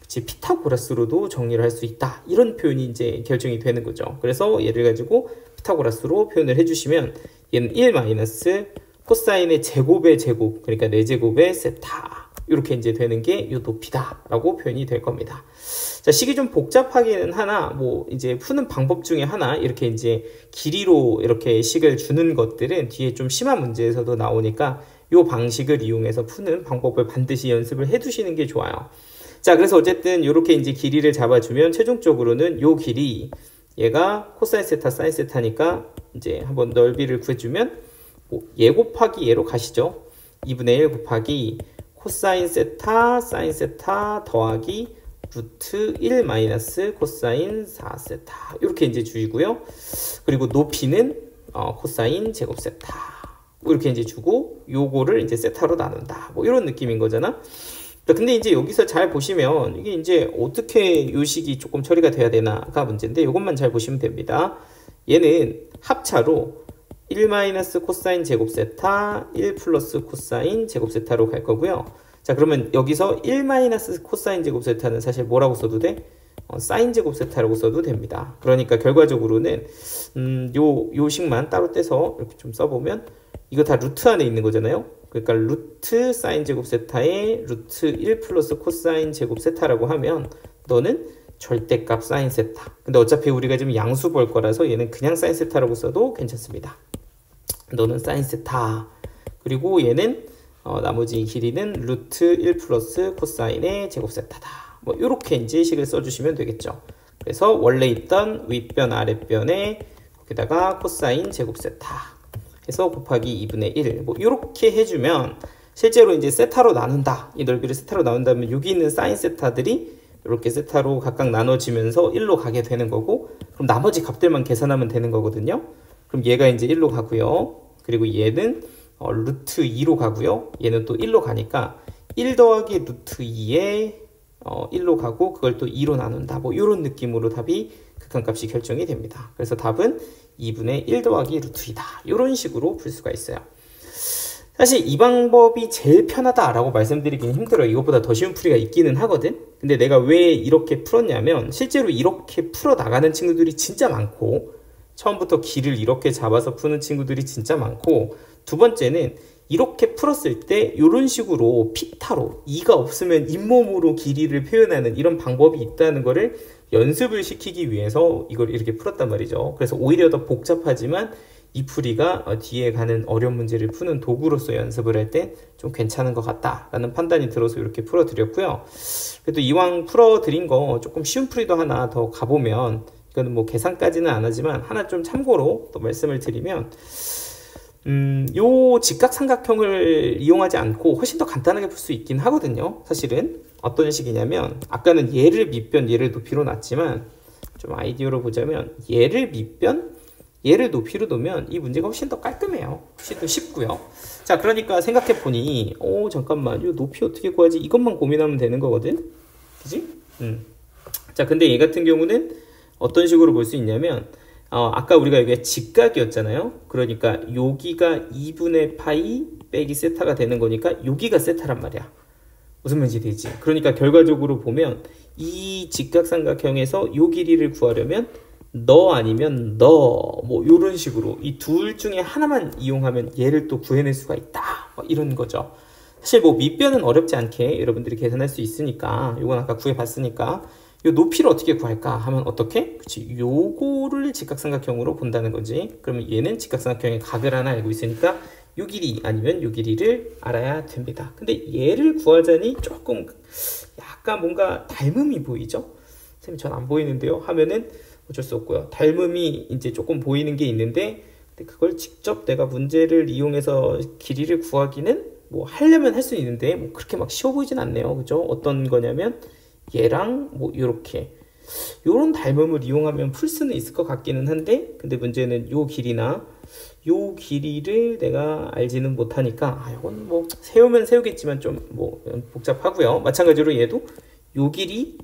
피타고라스로도 정리를 할 수 있다. 이런 표현이 이제 결정이 되는 거죠. 그래서 얘를 가지고 피타고라스로 표현을 해주시면 얘는 1 마이너스 코사인의 제곱의 제곱, 그러니까 4제곱의 세타. 이렇게 이제 되는 게 이 높이다. 라고 표현이 될 겁니다. 자, 식이 좀 복잡하기는 하나, 뭐 이제 푸는 방법 중에 하나, 이렇게 이제 길이로 이렇게 식을 주는 것들은 뒤에 좀 심한 문제에서도 나오니까 이 방식을 이용해서 푸는 방법을 반드시 연습을 해 두시는 게 좋아요. 자, 그래서 어쨌든 이렇게 이제 길이를 잡아주면 최종적으로는 요 길이 얘가 코사인 세타, 사인 세타니까 이제 한번 넓이를 구해주면 얘 곱하기 얘로 가시죠. 2분의 1 곱하기 코사인 세타 사인 세타 더하기 루트 1 마이너스 코사인 4세타 이렇게 이제 주이고요. 그리고 높이는 코사인 제곱 세타 뭐 이렇게 이제 주고 요거를 이제 세타로 나눈다. 뭐 이런 느낌인 거잖아. 근데 이제 여기서 잘 보시면 이게 이제 어떻게 요식이 조금 처리가 돼야 되나가 문제인데 이것만 잘 보시면 됩니다. 얘는 합차로 1 마이너스 코사인 제곱 세타 1 플러스 코사인 제곱 세타로 갈 거고요. 자, 그러면 여기서 1 마이너스 코사인 제곱 세타는 사실 뭐라고 써도 돼? 사인 제곱 세타라고 써도 됩니다. 그러니까 결과적으로는 요식만 따로 떼서 이렇게 좀 써보면 이거 다 루트 안에 있는 거잖아요. 그러니까 루트 사인 제곱 세타에 루트 1 플러스 코사인 제곱 세타라고 하면 너는 절대값 사인 세타. 근데 어차피 우리가 지금 양수 볼 거라서 얘는 그냥 사인 세타라고 써도 괜찮습니다. 너는 사인 세타. 그리고 얘는 나머지 길이는 루트 1 플러스 코사인의 제곱 세타다. 뭐 이렇게 이제 식을 써주시면 되겠죠. 그래서 원래 있던 윗변 아랫변에 거기다가 코사인 제곱 세타 해서 곱하기 2분의 1 뭐 이렇게 해주면 실제로 이제 세타로 나눈다. 이 넓이를 세타로 나눈다면 여기 있는 사인 세타들이 이렇게 세타로 각각 나눠지면서 1로 가게 되는 거고 그럼 나머지 값들만 계산하면 되는 거거든요. 그럼 얘가 이제 1로 가고요. 그리고 얘는 루트 2로 가고요. 얘는 또 1로 가니까 1 더하기 루트 2에 1로 가고 그걸 또 2로 나눈다. 뭐 이런 느낌으로 답이 극한값이 결정이 됩니다. 그래서 답은 2분의 1 더하기 루트 2다. 이런 식으로 풀 수가 있어요. 사실 이 방법이 제일 편하다라고 말씀드리긴 힘들어요. 이것보다 더 쉬운 풀이가 있기는 하거든. 근데 내가 왜 이렇게 풀었냐면 실제로 이렇게 풀어 나가는 친구들이 진짜 많고 처음부터 길을 이렇게 잡아서 푸는 친구들이 진짜 많고 두 번째는 이렇게 풀었을 때 이런 식으로 피타로 2가 없으면 잇몸으로 길이를 표현하는 이런 방법이 있다는 거를 연습을 시키기 위해서 이걸 이렇게 풀었단 말이죠. 그래서 오히려 더 복잡하지만 이 풀이가 뒤에 가는 어려운 문제를 푸는 도구로서 연습을 할 때 좀 괜찮은 것 같다라는 판단이 들어서 이렇게 풀어드렸고요. 그래도 이왕 풀어드린 거 조금 쉬운 풀이도 하나 더 가보면 이거는 뭐 계산까지는 안 하지만 하나 좀 참고로 또 말씀을 드리면 요 직각삼각형을 이용하지 않고 훨씬 더 간단하게 풀 수 있긴 하거든요. 사실은 어떤 식이냐면 아까는 얘를 밑변 얘를 높이로 놨지만 좀 아이디어로 보자면 얘를 밑변 얘를 높이로 놓으면 이 문제가 훨씬 더 깔끔해요. 훨씬 더 쉽고요. 자, 그러니까 생각해보니 잠깐만 이 높이 어떻게 구하지? 이것만 고민하면 되는 거거든. 그지? 자, 근데 얘 같은 경우는 어떤 식으로 볼 수 있냐면 아까 우리가 여기가 직각이었잖아요. 그러니까 여기가 2분의 파이 빼기 세타가 되는 거니까 여기가 세타란 말이야. 무슨 말인지 되지? 그러니까 결과적으로 보면 이 직각삼각형에서 요 길이를 구하려면 너 아니면 너 뭐 이런 식으로 이 둘 중에 하나만 이용하면 얘를 또 구해낼 수가 있다. 뭐 이런 거죠. 사실 뭐 밑변은 어렵지 않게 여러분들이 계산할 수 있으니까 이건 아까 구해봤으니까 요 높이를 어떻게 구할까 하면 어떻게? 그치, 요거를 직각삼각형으로 본다는 거지. 그러면 얘는 직각삼각형의 각을 하나 알고 있으니까 요 길이 아니면 요 길이를 알아야 됩니다. 근데 얘를 구하자니 조금 약간 뭔가 닮음이 보이죠? 선생님 전 안 보이는데요 하면은 어쩔 수 없고요. 닮음이 이제 조금 보이는 게 있는데 근데 그걸 직접 내가 문제를 이용해서 길이를 구하기는 뭐 하려면 할 수 있는데 뭐 그렇게 막 쉬워 보이진 않네요. 그죠? 어떤 거냐면 얘랑 뭐 이렇게 요런 닮음을 이용하면 풀 수는 있을 것 같기는 한데 근데 문제는 요 길이나 요 길이를 내가 알지는 못하니까 이건 뭐 세우면 세우겠지만 좀 뭐 복잡하고요. 마찬가지로 얘도 요 길이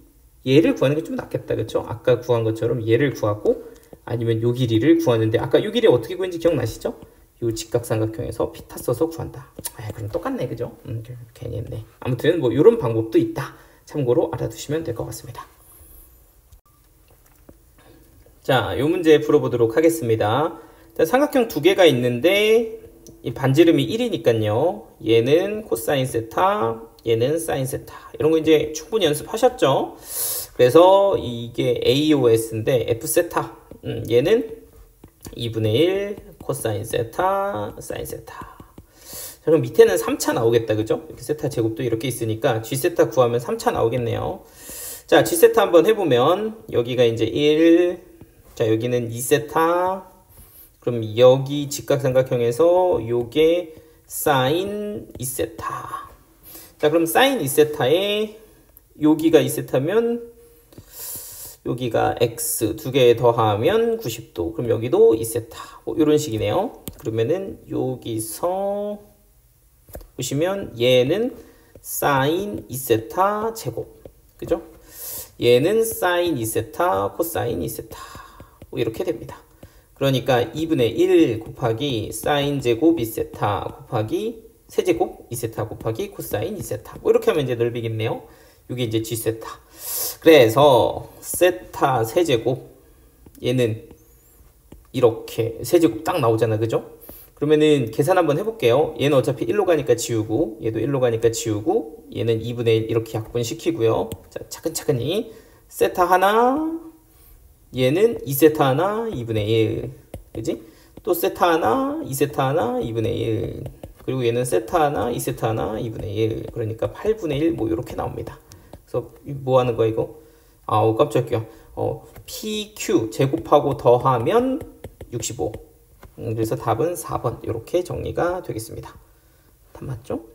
얘를 구하는 게 좀 낫겠다. 그쵸? 아까 구한 것처럼 얘를 구하고 아니면 요 길이를 구하는데 아까 요 길이 어떻게 구했는지 기억나시죠? 요 직각삼각형에서 피타 써서 구한다. 그럼 똑같네. 그죠? 괜히 했네. 아무튼 뭐 요런 방법도 있다. 참고로 알아두시면 될 것 같습니다. 자, 요 문제 풀어보도록 하겠습니다. 자, 삼각형 두 개가 있는데 이 반지름이 1이니까요. 얘는 코사인 세타, 얘는 사인 세타. 이런 거 이제 충분히 연습하셨죠? 그래서 이게 AOS인데 F 세타. 얘는 2분의 1 코사인 세타, 사인 세타. 자, 그럼 밑에는 3차 나오겠다. 그죠? 이렇게 세타 제곱도 이렇게 있으니까 G 세타 구하면 3차 나오겠네요. 자, G 세타 한번 해보면 여기가 이제 1, 자, 여기는 2세타, 그럼 여기 직각삼각형에서 요게 사인 2세타. 자, 그럼 사인 2세타에 여기가 2세타면 여기가 x 두 개 더하면 90도. 그럼 여기도 2세타. 뭐 이런 식이네요. 그러면은 여기서 보시면 얘는 사인 2세타 제곱. 그죠? 얘는 사인 2세타 코사인 2세타. 뭐 이렇게 됩니다. 그러니까 2분의 1 곱하기 사인 제곱 2세타 곱하기 세제곱 2세타 곱하기 코사인 2세타. 뭐 이렇게 하면 이제 넓이겠네요. 이게 이제 G세타. 그래서 세타 세제곱 얘는 이렇게 세제곱 딱 나오잖아. 그죠? 그러면은 계산 한번 해볼게요. 얘는 어차피 1로 가니까 지우고 얘도 1로 가니까 지우고 얘는 2분의 1 이렇게 약분시키고요. 자, 차근차근히 세타 하나 얘는 2세타 하나 2분의 1 그지? 또 세타 하나 2세타 하나 2분의 1 그리고 얘는 세타 하나 2세타 하나 2분의 1 그러니까 8분의 1 뭐 이렇게 나옵니다. 그래서 뭐 하는 거야 이거? 아우 깜짝이야. PQ 제곱하고 더하면 65. 그래서 답은 4번 이렇게 정리가 되겠습니다. 답 맞죠?